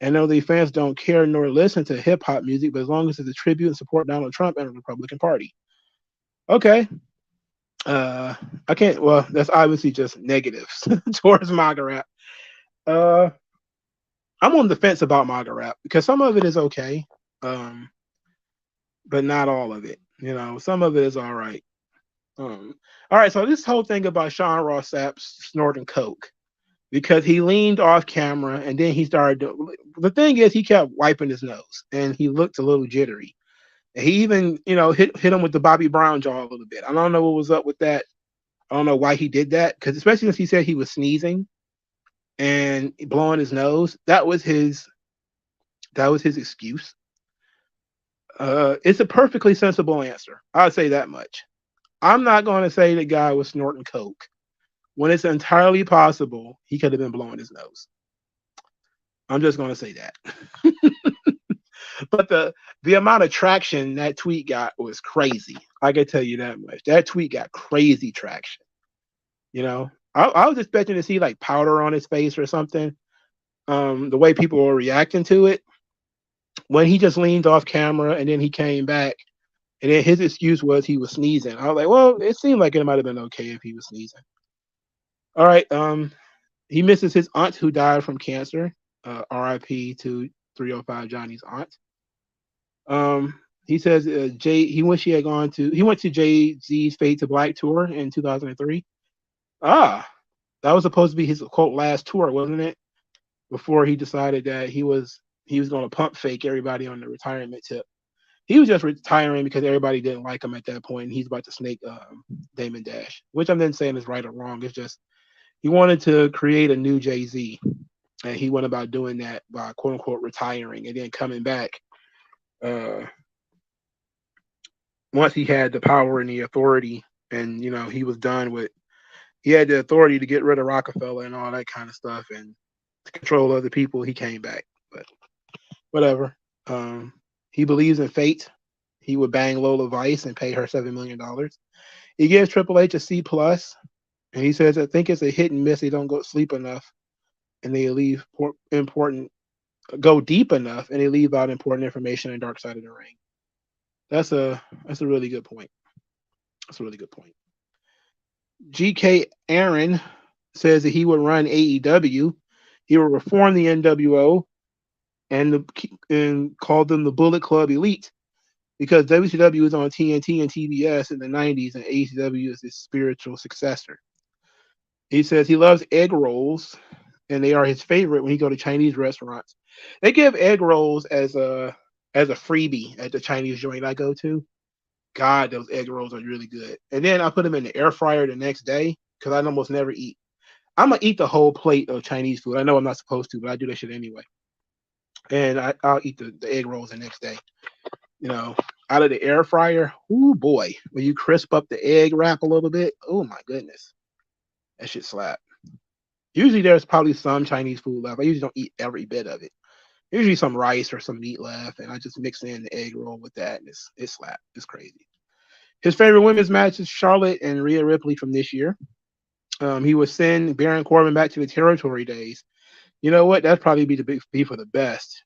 and know the fans don't care nor listen to hip hop music, but as long as it's a tribute and support Donald Trump and the Republican Party. Okay. I can't. Well, that's obviously just negatives towards MAGA rap. I'm on the fence about MAGA rap because some of it is okay, but not all of it. Some of it is all right. All right. So this whole thing about Sean Ross Sapp snorting coke because he leaned off camera and then he started. The thing is, he kept wiping his nose and he looked a little jittery. And he even, hit him with the Bobby Brown jaw a little bit. I don't know what was up with that. I don't know why he did that because especially since he said he was sneezing and blowing his nose, that was his excuse. It's a perfectly sensible answer. I'll say that much. I'm not going to say the guy was snorting coke when it's entirely possible he could have been blowing his nose. I'm just going to say that. But the amount of traction that tweet got was crazy. I can tell you that much. That tweet got crazy traction. I was expecting to see like powder on his face or something. The way people were reacting to it when he just leaned off camera and then he came back and then his excuse was he was sneezing. I was like, well, it seemed like it might have been okay if he was sneezing. All right. He misses his aunt who died from cancer. R.I.P. to 305 Johnny's aunt. He says he went to Jay-Z's Fade to Black tour in 2003. That was supposed to be his quote last tour, wasn't it? Before he decided that he was going to pump fake everybody on the retirement tip. He was just retiring because everybody didn't like him at that point, and he's about to snake Damon Dash, which I'm then saying is right or wrong. It's just he wanted to create a new Jay-Z, and he went about doing that by quote unquote retiring and then coming back. Once he had the power and the authority, and he was done with, he had the authority to get rid of Rockefeller and all that kind of stuff, and to control other people. He came back, but whatever. He believes in fate. He would bang Lola Vice and pay her $7 million. He gives Triple H a C+, and he says, I think it's a hit and miss. They don't go sleep enough, and they leave go deep enough, and they leave out important information in Dark Side of the Ring. That's a really good point. That's a really good point. GK Aaron says that he would run AEW. He would reform the NWO and call them the Bullet Club Elite because WCW was on TNT and TBS in the 90s, and AEW is his spiritual successor. He says he loves egg rolls, and they are his favorite when he go to Chinese restaurants. They give egg rolls as a freebie at the Chinese joint I go to. God, those egg rolls are really good. And then I put them in the air fryer the next day because I almost never eat. I'm going to eat the whole plate of Chinese food. I know I'm not supposed to, but I do that shit anyway. And I'll eat the egg rolls the next day. Out of the air fryer, ooh boy, when you crisp up the egg wrap a little bit, oh my goodness. That shit slap. Usually there's probably some Chinese food left. I usually don't eat every bit of it. Usually some rice or some meat left, and I just mix in the egg roll with that, and it slap. It's crazy. His favorite women's match is Charlotte and Rhea Ripley from this year. He would send Baron Corbin back to the territory days. You know what? That'd probably be for the best.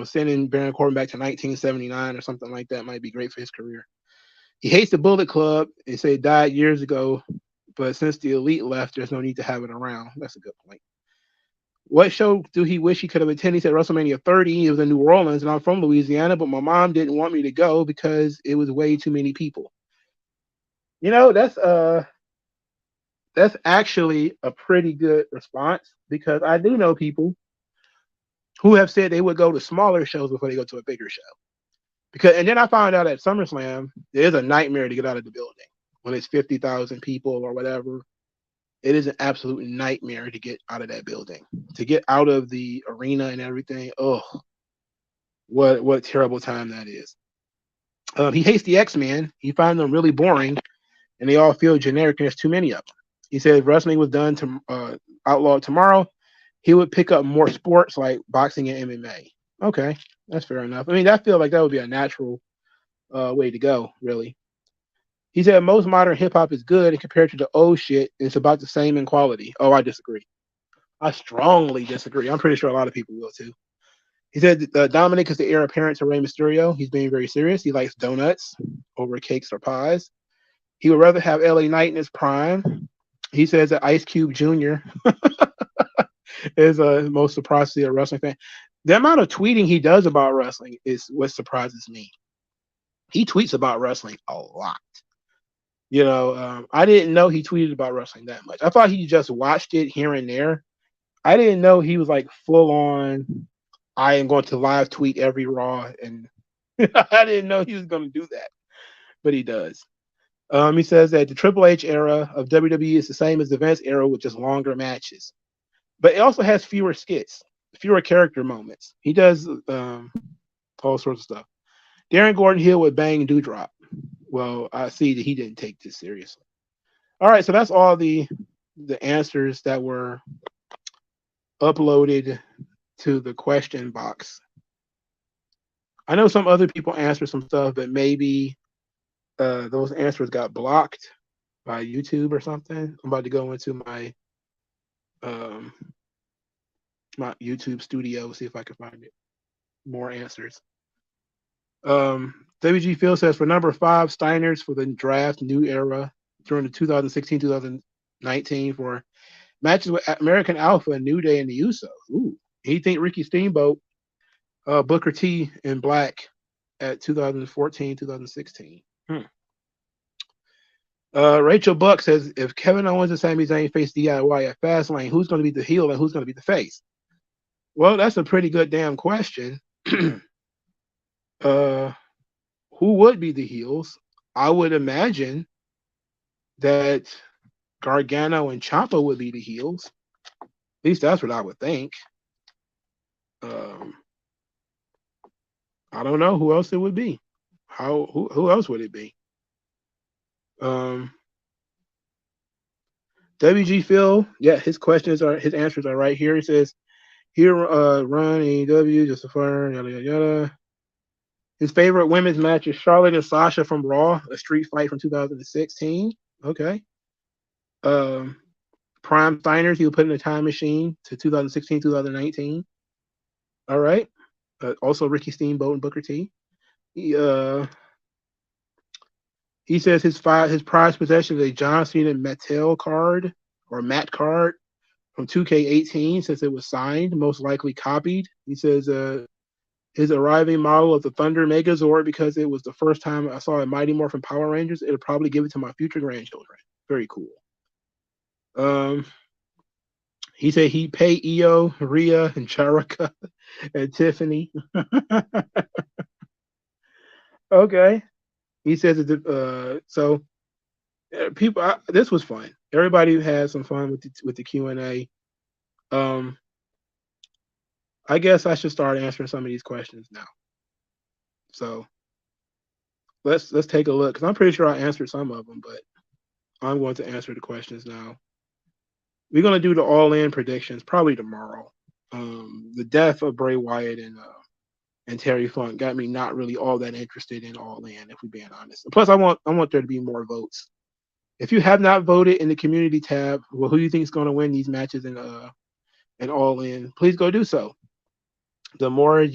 Sending Baron Corbin back to 1979 or something like that might be great for his career. He hates the Bullet Club. They say it died years ago but since the Elite left, there's no need to have it around. That's a good point. What show do he wish he could have attended? He said WrestleMania 30. It was in New Orleans, and I'm from Louisiana, but my mom didn't want me to go because it was way too many people. You know, that's actually a pretty good response because I do know people who have said they would go to smaller shows before they go to a bigger show. Because and then I found out at SummerSlam, it is a nightmare to get out of the building when it's 50,000 people or whatever. It is an absolute nightmare to get out of that building, to get out of the arena and everything. Oh, what a terrible time that is. He hates the X-Men. He finds them really boring, and they all feel generic, and there's too many of them. He said if wrestling was done to outlawed tomorrow, he would pick up more sports like boxing and MMA. Okay, that's fair enough. I mean, I feel like that would be a natural way to go, really. He said most modern hip hop is good, and compared to the old shit, it's about the same in quality. Oh, I disagree. I strongly disagree. I'm pretty sure a lot of people will too. He said Dominic is the heir apparent to Rey Mysterio. He's being very serious. He likes donuts over cakes or pies. He would rather have LA Knight in his prime. He says that Ice Cube Jr. is most surprised to see a wrestling fan. The amount of tweeting he does about wrestling is what surprises me. He tweets about wrestling a lot. You know, I didn't know he tweeted about wrestling that much. I thought he just watched it here and there. I didn't know he was like full on. I am going to live tweet every Raw, and I didn't know he was going to do that, but he does. He says that the Triple H era of WWE is the same as the Vince era with just longer matches, but it also has fewer skits, fewer character moments. He does all sorts of stuff. Darren Gordon-Hill would bang Dewdrop. Well, I see that he didn't take this seriously. All right, so that's all the answers that were uploaded to the question box. I know some other people answered some stuff, but maybe those answers got blocked by YouTube or something. I'm about to go into my my YouTube studio, see if I can find it. More answers. WG Phil says for number 5, Steiner's for the draft new era during the 2016-2019 for matches with American Alpha, New Day, and the Usos. Ooh, he think Ricky Steamboat, Booker T, and Black at 2014-2016. Rachel Buck says if Kevin Owens and Sami Zayn face DIY at Fastlane, who's going to be the heel and who's going to be the face? Well, that's a pretty good damn question. Who would be the heels? I would imagine that Gargano and Ciampa would be the heels. At least that's what I would think. I don't know who else it would be. Who else would it be? WG Phil, yeah, his answers are right here. He says, here run AEW, just a fire, yada yada yada. His favorite women's match is Charlotte and Sasha from Raw, a street fight from 2016. Okay. Prime Steiners, he will put in a time machine to 2016, 2019. All right. Also Ricky Steamboat and Booker T. He says his prized possession is a John Cena Mattel card or Matt card from 2K18 since it was signed, most likely copied. He says his arriving model of the Thunder Megazord because it was the first time I saw a Mighty Morphin Power Rangers. It'll probably give it to my future grandchildren. Very cool. He said he'd pay Io, Rhea, and Charika and Tiffany. Okay. He says people. This was fun. Everybody had some fun with the Q&A. I guess I should start answering some of these questions now. So let's take a look because I'm pretty sure I answered some of them, but I'm going to answer the questions now. We're going to do the all-in predictions probably tomorrow. The death of Bray Wyatt and Terry Funk got me not really all that interested in all-in, if we're being honest. Plus, I want there to be more votes. If you have not voted in the community tab, well, who do you think is going to win these matches and all-in? Please go do so. The more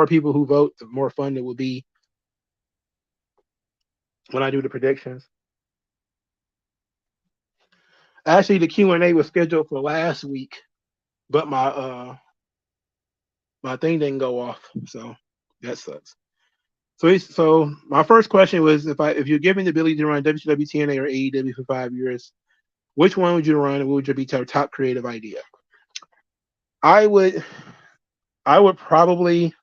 people who vote, the more fun it will be when I do the predictions. Actually, the Q&A was scheduled for last week, but my thing didn't go off, so that sucks. So my first question was if you're given the ability to run WCW, TNA, or AEW for 5 years, which one would you run, and what would be your top creative idea? I would I would probably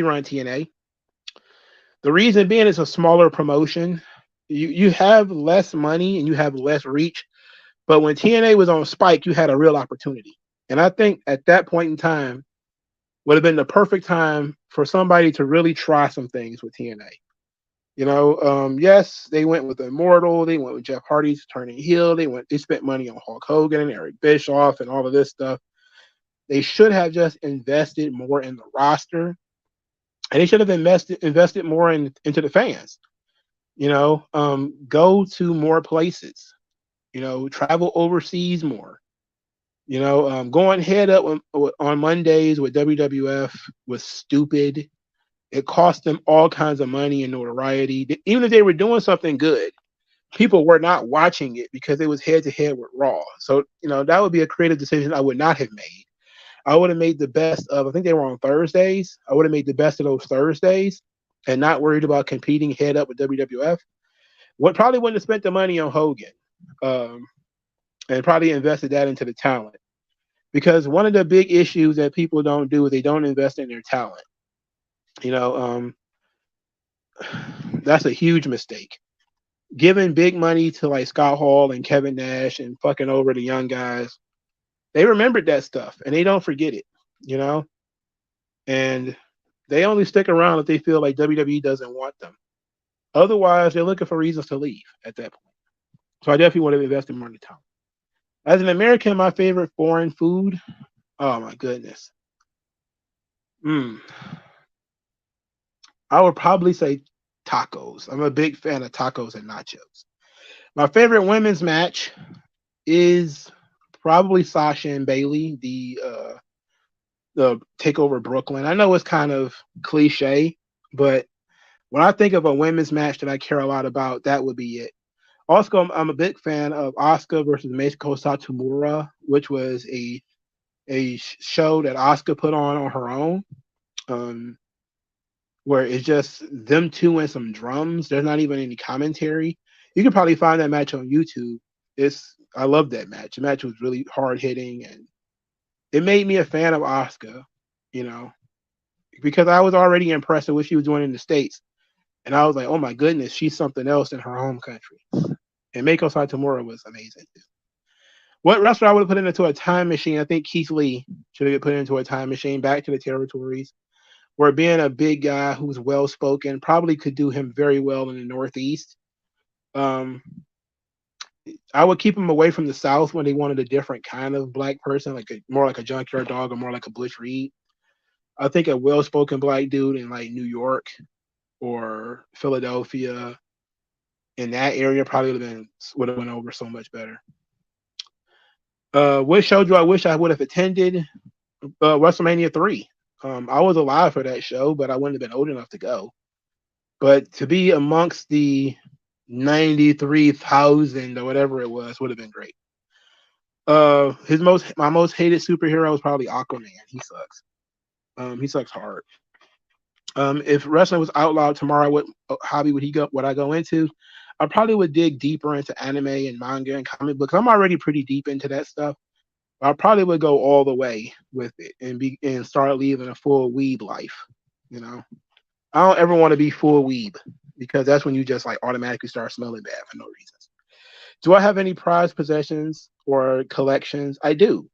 run TNA. The reason being it's a smaller promotion. You have less money and you have less reach. But when TNA was on Spike, you had a real opportunity. And I think at that point in time would have been the perfect time for somebody to really try some things with TNA. Yes, they went with Immortal, they went with Jeff Hardy's turning heel, they spent money on Hulk Hogan and Eric Bischoff and all of this stuff. They should have just invested more in the roster, and they should have invested more into the fans. Go to more places. Travel overseas more. Going head up on Mondays with WWF was stupid. It cost them all kinds of money and notoriety. Even if they were doing something good, people were not watching it because it was head to head with Raw. So, that would be a creative decision I would not have made. I would have made the best of, I think they were on Thursdays. I would have made the best of those Thursdays and not worried about competing head up with WWF. Probably wouldn't have spent the money on Hogan, and probably invested that into the talent. Because one of the big issues that people don't do is they don't invest in their talent. You know, um, that's a huge mistake. Giving big money to like Scott Hall and Kevin Nash and fucking over the young guys, they remembered that stuff and they don't forget it, you know? And they only stick around if they feel like WWE doesn't want them. Otherwise, they're looking for reasons to leave at that point. So I definitely want to invest in more in the talent. As an American, my favorite foreign food, oh my goodness. Mm, I would probably say tacos. I'm a big fan of tacos and nachos. My favorite women's match is probably Sasha and Bailey, the Takeover Brooklyn. I know it's kind of cliche, but when I think of a women's match that I care a lot about, that would be it. Also, I'm a big fan of Asuka versus Meiko Satomura, which was a show that Asuka put on her own, um, where it's just them two and some drums. There's not even any commentary. You can probably find that match on YouTube. I love that match. The match was really hard hitting, and it made me a fan of Asuka, you know, because I was already impressed with what she was doing in the States. And I was like, oh my goodness, she's something else in her home country. And Meiko Satomura was amazing too. What wrestler I would have put into a time machine? I think Keith Lee should have been put into a time machine back to the territories, where being a big guy who's well spoken probably could do him very well in the Northeast. Um, I would keep him away from the South when they wanted a different kind of black person, more like a Junkyard Dog or more like a Butch Reed. I think a well spoken black dude in like New York or Philadelphia in that area probably would have went over so much better. What show do I wish I would have attended? WrestleMania 3. I was alive for that show, but I wouldn't have been old enough to go. But to be amongst the 93,000 or whatever it was would have been great. My most hated superhero is probably Aquaman. He sucks. He sucks hard. If wrestling was outlawed tomorrow, what hobby would I go into? I probably would dig deeper into anime and manga and comic books. I'm already pretty deep into that stuff. I probably would go all the way with it and start living a full weeb life. You know, I don't ever want to be full weeb because that's when you just like automatically start smelling bad for no reasons. Do I have any prized possessions or collections? I do.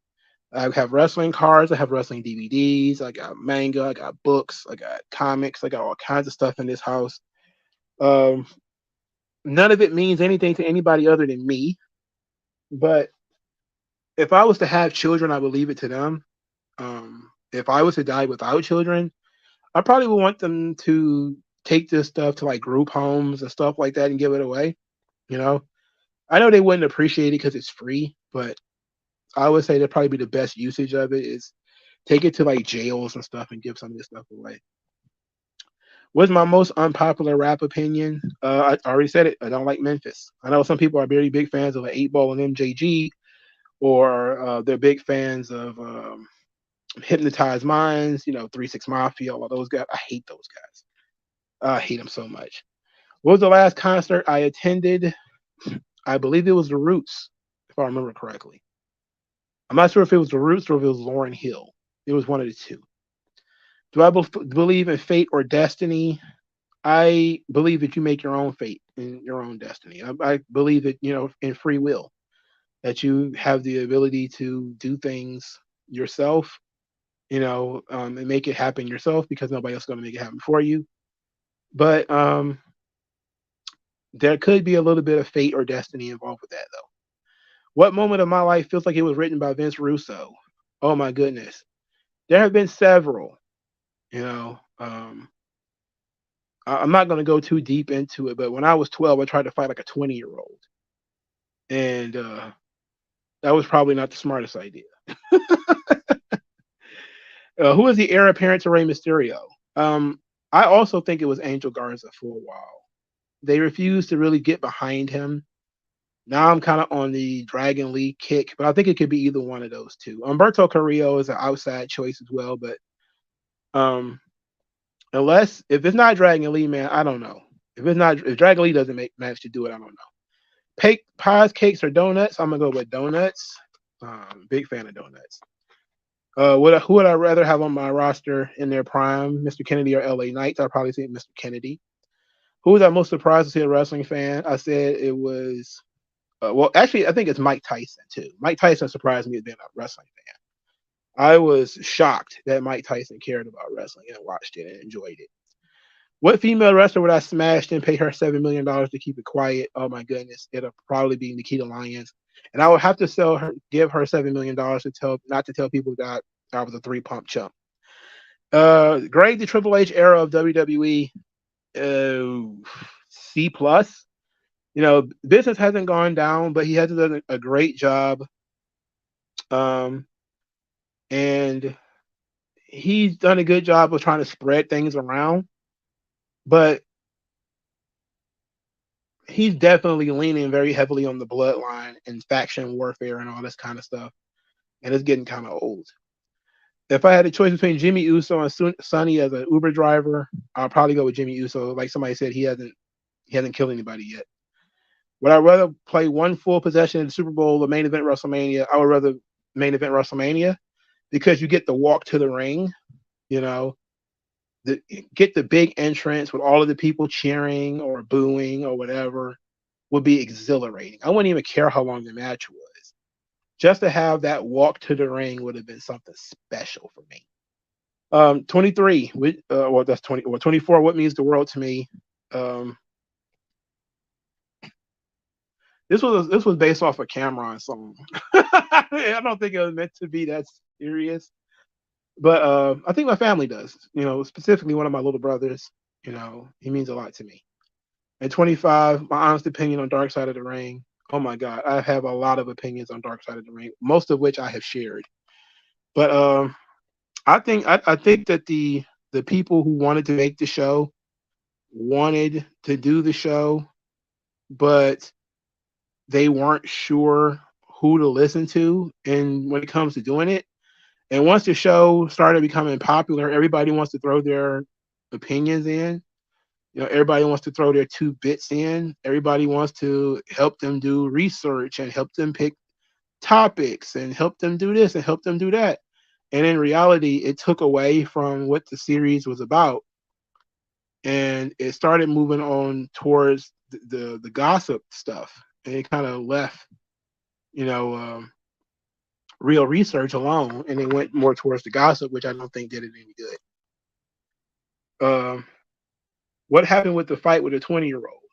I have wrestling cards. I have wrestling DVDs. I got manga. I got books. I got comics. I got all kinds of stuff in this house. Um, None of it means anything to anybody other than me. But if I was to have children, I would leave it to them. If I was to die without children, I probably would want them to take this stuff to like group homes and stuff like that and give it away. You know, I know they wouldn't appreciate it because it's free, but I would say that'd probably be the best usage of it is take it to like jails and stuff and give some of this stuff away. What's my most unpopular rap opinion? I already said it. I don't like Memphis. I know some people are very big fans of the 8 Ball and MJG, or they're big fans of Hypnotized Minds, 3 6 Mafia, all those guys. I hate those guys. I hate them so much. What was the last concert I attended? I believe it was The Roots, if I remember correctly. I'm not sure if it was The Roots or if it was Lauryn Hill. It was one of the two. Do I believe in fate or destiny? I believe that you make your own fate and your own destiny. I believe that, in free will, that you have the ability to do things yourself, and make it happen yourself because nobody else is going to make it happen for you. But there could be a little bit of fate or destiny involved with that, though. What moment of my life feels like it was written by Vince Russo? Oh my goodness. There have been several, you know. I'm not going to go too deep into it, but when I was 12, I tried to fight like a 20-year-old. And that was probably not the smartest idea. Who is the heir apparent to Rey Mysterio? I also think it was Angel Garza for a while. They refused to really get behind him. Now I'm kind of on the Dragon Lee kick, but I think it could be either one of those two. Humberto Carrillo is an outside choice as well, but um, unless if it's not Dragon Lee, man, I don't know. If Dragon Lee doesn't manage to do it, I don't know. Pies, cakes, or donuts? I'm gonna go with donuts. Big fan of donuts. Who would I rather have on my roster in their prime, Mr. Kennedy or LA Knights? I'd probably say Mr. Kennedy. Who was I most surprised to see a wrestling fan? I said it was. Well, actually, I think it's Mike Tyson too. Mike Tyson surprised me as being a wrestling fan. I was shocked that Mike Tyson cared about wrestling and watched it and enjoyed it. What female wrestler would I smash and pay her $7 million to keep it quiet? Oh my goodness, it'll probably be Nikita Lyons, and I would have to give her $7 million to not to tell people that I was a 3 pump chump. Grade the Triple H era of WWE, C plus. Business hasn't gone down, but he has done a great job. And he's done a good job of trying to spread things around, but he's definitely leaning very heavily on the bloodline and faction warfare and all this kind of stuff, and it's getting kind of old. If I had a choice between Jimmy Uso and Sonny as an Uber driver, I'll probably go with Jimmy Uso. Like somebody said, he hasn't killed anybody yet. Would I rather play one full possession in the Super Bowl or main event WrestleMania? I would rather main event WrestleMania because you get to walk to the ring, you know, get the big entrance with all of the people cheering or booing or whatever would be exhilarating. I wouldn't even care how long the match was. Just to have that walk to the ring would have been something special for me. 23, that's 20, or 24, what means the world to me? Um, this was based off a Cameron song. I don't think it was meant to be that serious, but I think my family does. Specifically one of my little brothers. He means a lot to me. At 25, my honest opinion on Dark Side of the Ring. Oh my God, I have a lot of opinions on Dark Side of the Ring, most of which I have shared. But I think that the people who wanted to make the show wanted to do the show, but they weren't sure who to listen to, and when it comes to doing it. And once the show started becoming popular, everybody wants to throw their opinions in. Everybody wants to throw their 2 bits in. Everybody wants to help them do research and help them pick topics and help them do this and help them do that. And in reality, it took away from what the series was about, and it started moving on towards the gossip stuff, and it kind of left, you know, real research alone, and it went more towards the gossip, which I don't think did it any good. What happened with the fight with a 20-year-old?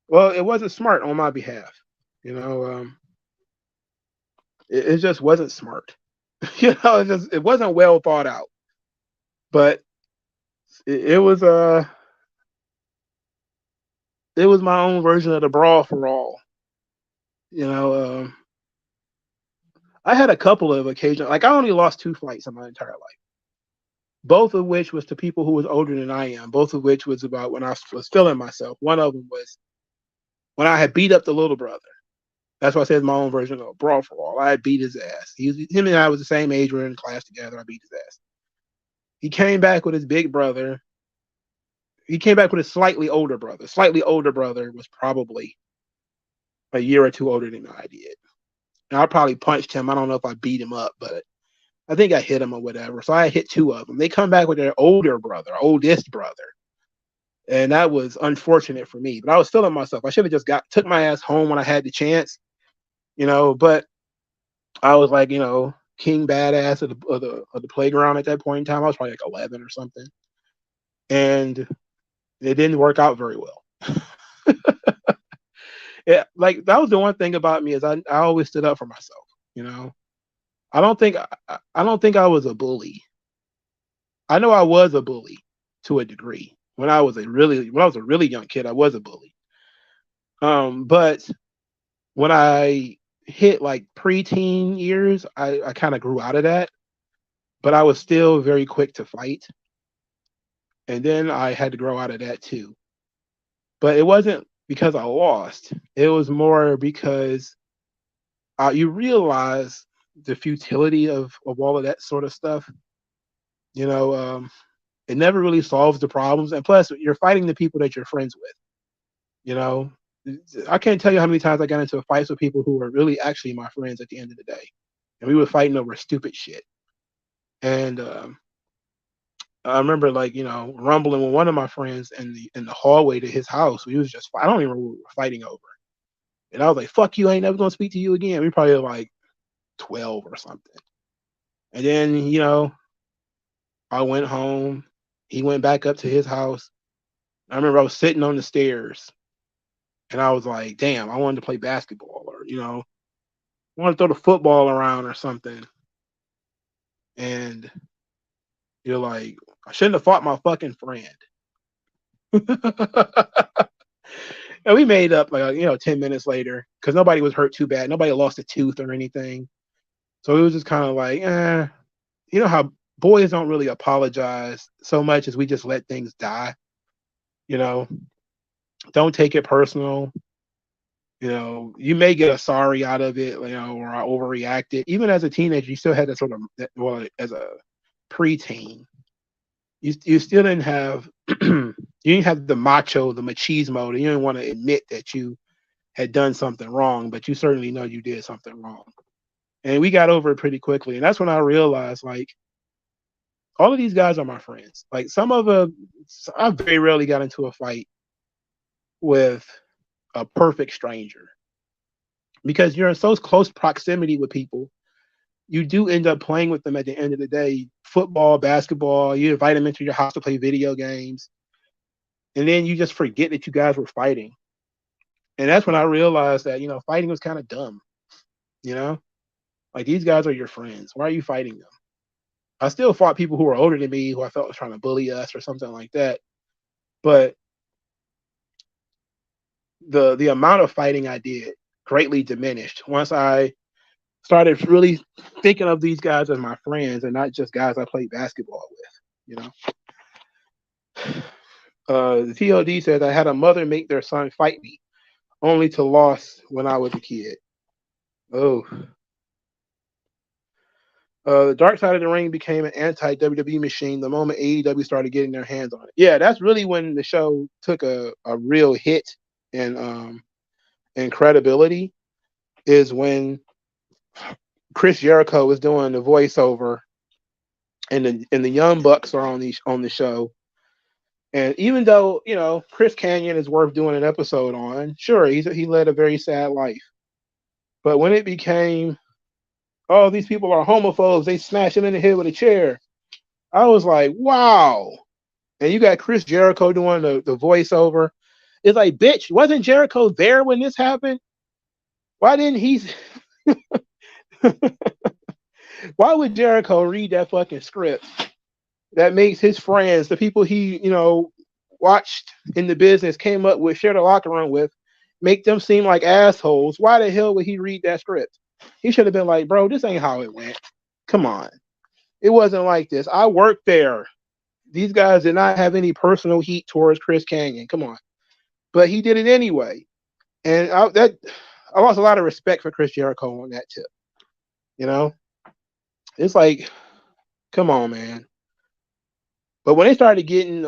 Well, it wasn't smart on my behalf. It just wasn't smart. It wasn't well thought out. But it was my own version of the brawl for all. I had a couple of occasions. Like I only lost 2 fights in my entire life, both of which was to people who was older than I am, both of which was about when I was feeling myself. One of them was when I had beat up the little brother. That's why I said my own version of a brawl for all. I had beat his ass. Him and I was the same age. We were in class together. I beat his ass. He came back with his big brother. He came back with his slightly older brother. Slightly older brother was probably a year or two older than I did. And I probably punched him. I don't know if I beat him up, but I think I hit him or whatever. So I hit two of them. They come back with their older brother, oldest brother. And that was unfortunate for me. But I was feeling myself. I should have just took my ass home when I had the chance, but I was like, king badass of the playground at that point in time. I was probably like 11 or something. And it didn't work out very well. Yeah, like that was the one thing about me is I always stood up for myself. I don't think I was a bully. I know I was a bully to a degree. When I was a really young kid, I was a bully. But when I hit like preteen years, I kind of grew out of that. But I was still very quick to fight. And then I had to grow out of that too. But it wasn't because I lost. It was more because you realize the futility of all of that sort of stuff. It never really solves the problems. And plus, you're fighting the people that you're friends with. I can't tell you how many times I got into fights with people who were really actually my friends at the end of the day. And we were fighting over stupid shit. And I remember rumbling with one of my friends in the hallway to his house. We was just I don't even remember what we were fighting over. And I was like, fuck you, I ain't never gonna speak to you again. We probably like 12 or something. And then, I went home. He went back up to his house. I remember I was sitting on the stairs and I was like, damn, I wanted to play basketball or, I wanted to throw the football around or something. And you're like, I shouldn't have fought my fucking friend. And we made up 10 minutes later because nobody was hurt too bad. Nobody lost a tooth or anything. So it was just kind of like, how boys don't really apologize so much as we just let things die. Don't take it personal. You may get a sorry out of it, or I overreacted. Even as a teenager, you still had that sort of, as a preteen, you still didn't have, you didn't have the machismo. You didn't want to admit that you had done something wrong, but you certainly know you did something wrong. And we got over it pretty quickly. And that's when I realized, like, all of these guys are my friends. Like, some of them, I very rarely got into a fight with a perfect stranger because you're in so close proximity with people. You do end up playing with them at the end of the day. Football, basketball, you invite them into your house to play video games. And then you just forget that you guys were fighting. And that's when I realized that, fighting was kind of dumb. Like, these guys are your friends. Why are you fighting them? I still fought people who were older than me who I felt was trying to bully us or something like that. But the amount of fighting I did greatly diminished once I started really thinking of these guys as my friends and not just guys I played basketball with. The TOD says I had a mother make their son fight me, only to loss when I was a kid. Oh. The Dark Side of the Ring became an anti-WWE machine the moment AEW started getting their hands on it. Yeah, that's really when the show took a real hit in credibility, is when Chris Jericho was doing the voiceover and the Young Bucks are on the show. And even though, Chris Kanyon is worth doing an episode on, sure, he led a very sad life. But when it became, oh, these people are homophobes, they smash him in the head with a chair, I was like, wow. And you got Chris Jericho doing the voiceover. It's like, bitch, wasn't Jericho there when this happened? Why didn't he? Why would Jericho read that fucking script that makes his friends, the people he, watched in the business, came up with, shared a locker room with, make them seem like assholes? Why the hell would he read that script? He should have been like, bro, this ain't how it went. Come on. It wasn't like this. I worked there. These guys did not have any personal heat towards Chris Kanyon. Come on, but he did it anyway, and I lost a lot of respect for Chris Jericho on that tip. You know, it's like, come on, man. But when they started getting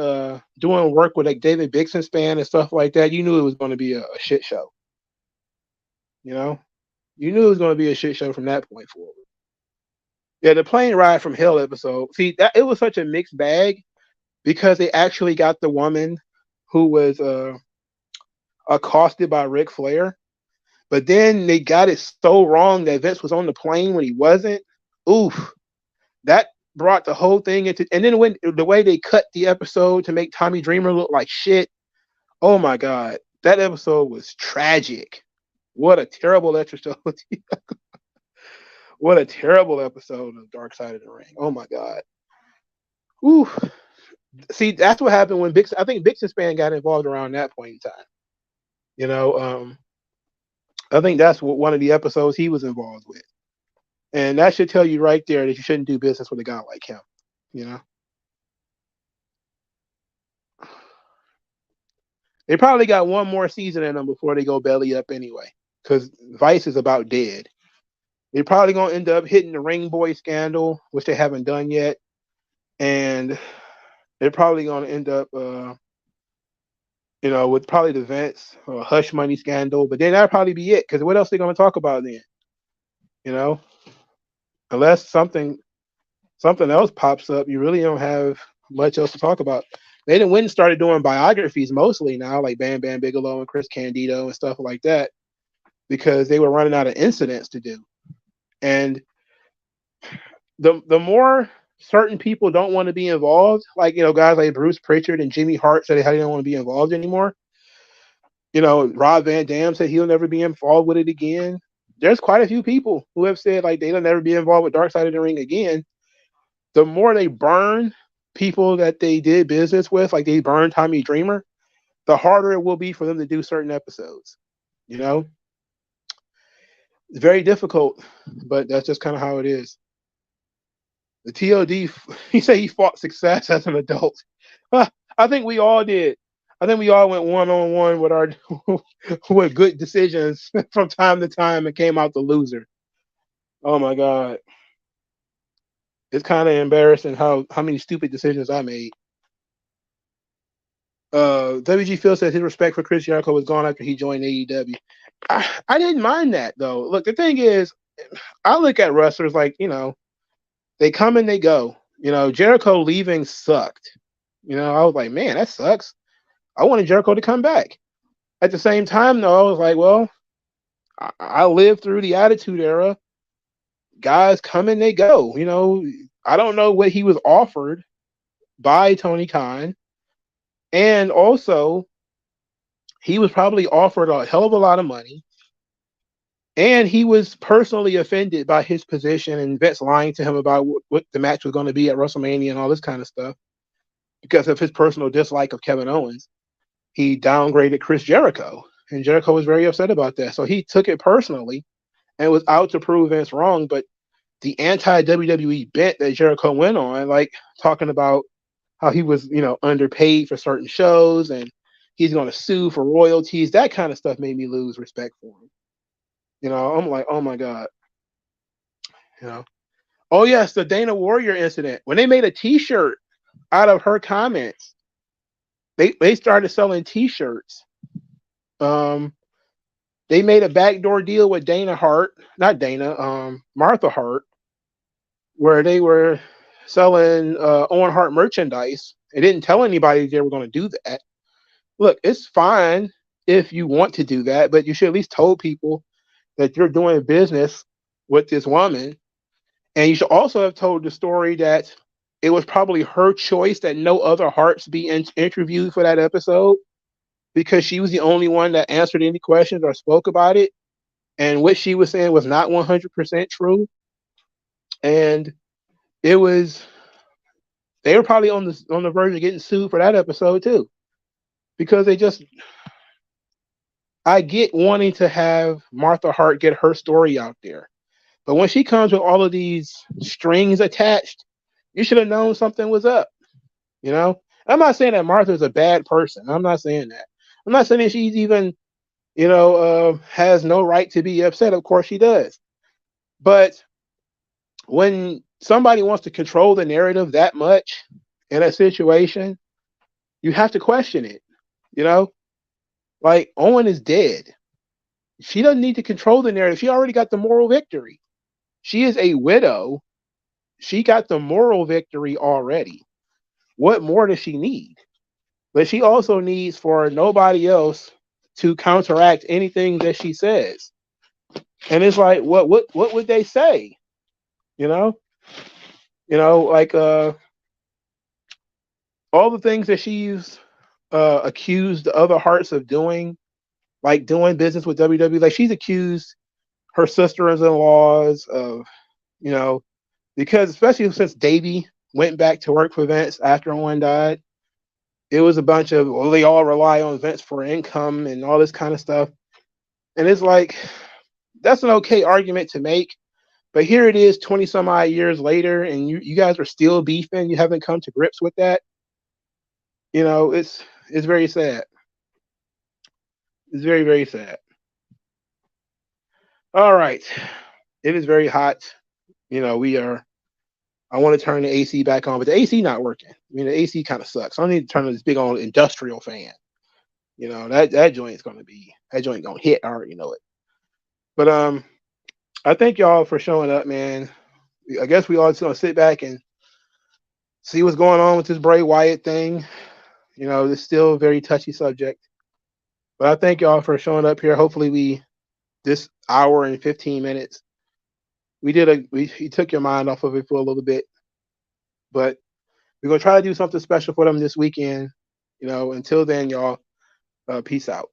doing work with like David Bixenspan and stuff like that, you knew it was going to be a shit show. You know, you knew it was going to be a shit show from that point forward. Yeah, the plane ride from hell episode. See, that it was such a mixed bag because they actually got the woman who was accosted by Ric Flair, but then they got it so wrong that Vince was on the plane when he wasn't. Oof, that brought the whole thing into. And then when the way they cut the episode to make Tommy Dreamer look like shit. Oh my god, that episode was tragic. What a terrible episode. What a terrible episode of Dark Side of the Ring. Oh my god. Ooh. See, that's what happened when I think Bixenspan got involved around that point in time. You know, I think that's what one of the episodes he was involved with. And that should tell you right there that you shouldn't do business with a guy like him. You know? They probably got one more season in them before they go belly up anyway. Because Vice is about dead. They're probably going to end up hitting the Ring Boy scandal, which they haven't done yet. And they're probably going to end up, with probably the Vince Hush Money scandal. But then that'll probably be it. Because what else are they going to talk about then? You know? Unless something else pops up, you really don't have much else to talk about. They didn't went and started doing biographies mostly now, like Bam Bam Bigelow and Chris Candido and stuff like that, because they were running out of incidents to do. And the more certain people don't want to be involved, like, guys like Bruce Pritchard and Jimmy Hart said how they don't want to be involved anymore. Rob Van Dam said he'll never be involved with it again. There's quite a few people who have said like they'll never be involved with Dark Side of the Ring again. The more they burn people that they did business with, like they burned Tommy Dreamer, the harder it will be for them to do certain episodes. It's very difficult, but that's just kind of how it is. The TOD, he said he fought success as an adult. I think we all did. I think we all went one-on-one with our with good decisions from time to time and came out the loser. Oh my God. It's kind of embarrassing how many stupid decisions I made. WG Phil says his respect for Chris Jericho was gone after he joined AEW. I didn't mind that though. Look, the thing is, I look at wrestlers like, they come and they go. Jericho leaving sucked. I was like, man, that sucks. I wanted Jericho to come back. At the same time, though, I was like, well, I lived through the Attitude Era. Guys come and they go. I don't know what he was offered by Tony Khan. And also, he was probably offered a hell of a lot of money. And he was personally offended by his position and Vince lying to him about what the match was going to be at WrestleMania and all this kind of stuff. Because of his personal dislike of Kevin Owens, he downgraded Chris Jericho. And Jericho was very upset about that. So he took it personally and was out to prove Vince wrong. But the anti-WWE bent that Jericho went on, like talking about how he was, underpaid for certain shows and he's going to sue for royalties, that kind of stuff made me lose respect for him. I'm like, oh my God. Oh yes, the Dana Warrior incident. When they made a T-shirt out of her comments, they started selling T-shirts. They made a backdoor deal with Martha Hart, where they were selling Owen Hart merchandise. They didn't tell anybody they were going to do that. Look, it's fine if you want to do that, but you should at least tell people that you're doing business with this woman. And you should also have told the story that it was probably her choice that no other Harts be interviewed for that episode because she was the only one that answered any questions or spoke about it. And what she was saying was not 100% true. And they were probably on the verge of getting sued for that episode too. Because I get wanting to have Martha Hart get her story out there. But when she comes with all of these strings attached, you should have known something was up. You know, I'm not saying that Martha's a bad person. I'm not saying that. I'm not saying that she's even, has no right to be upset. Of course she does. But when somebody wants to control the narrative that much in a situation, you have to question it. You know, like Owen is dead. She doesn't need to control the narrative. She already got the moral victory. She is a widow. She got the moral victory already. What more does she need? But she also needs for nobody else to counteract anything that she says. And it's like, what would they say? You know, like all the things that she's accused the other hearts of doing, like doing business with WWE. Like she's accused her sisters-in-laws of, you know, because especially since Davey went back to work for Vince after Owen died, it was a bunch of, well, they all rely on Vince for income and all this kind of stuff. And it's like, that's an okay argument to make. But here it is 20 some odd years later, and you guys are still beefing. You haven't come to grips with that. It's very sad. It's very, very sad. All right. It is very hot. We are. I want to turn the AC back on, but the AC not working. I mean, the AC kind of sucks. I need to turn on this big old industrial fan. That joint's gonna hit. I already know it. But I thank y'all for showing up, man. I guess we all just gonna sit back and see what's going on with this Bray Wyatt thing. It's still a very touchy subject. But I thank y'all for showing up here. Hopefully this hour and 15 minutes, he took your mind off of it for a little bit. But we're gonna try to do something special for them this weekend. Until then, y'all, peace out.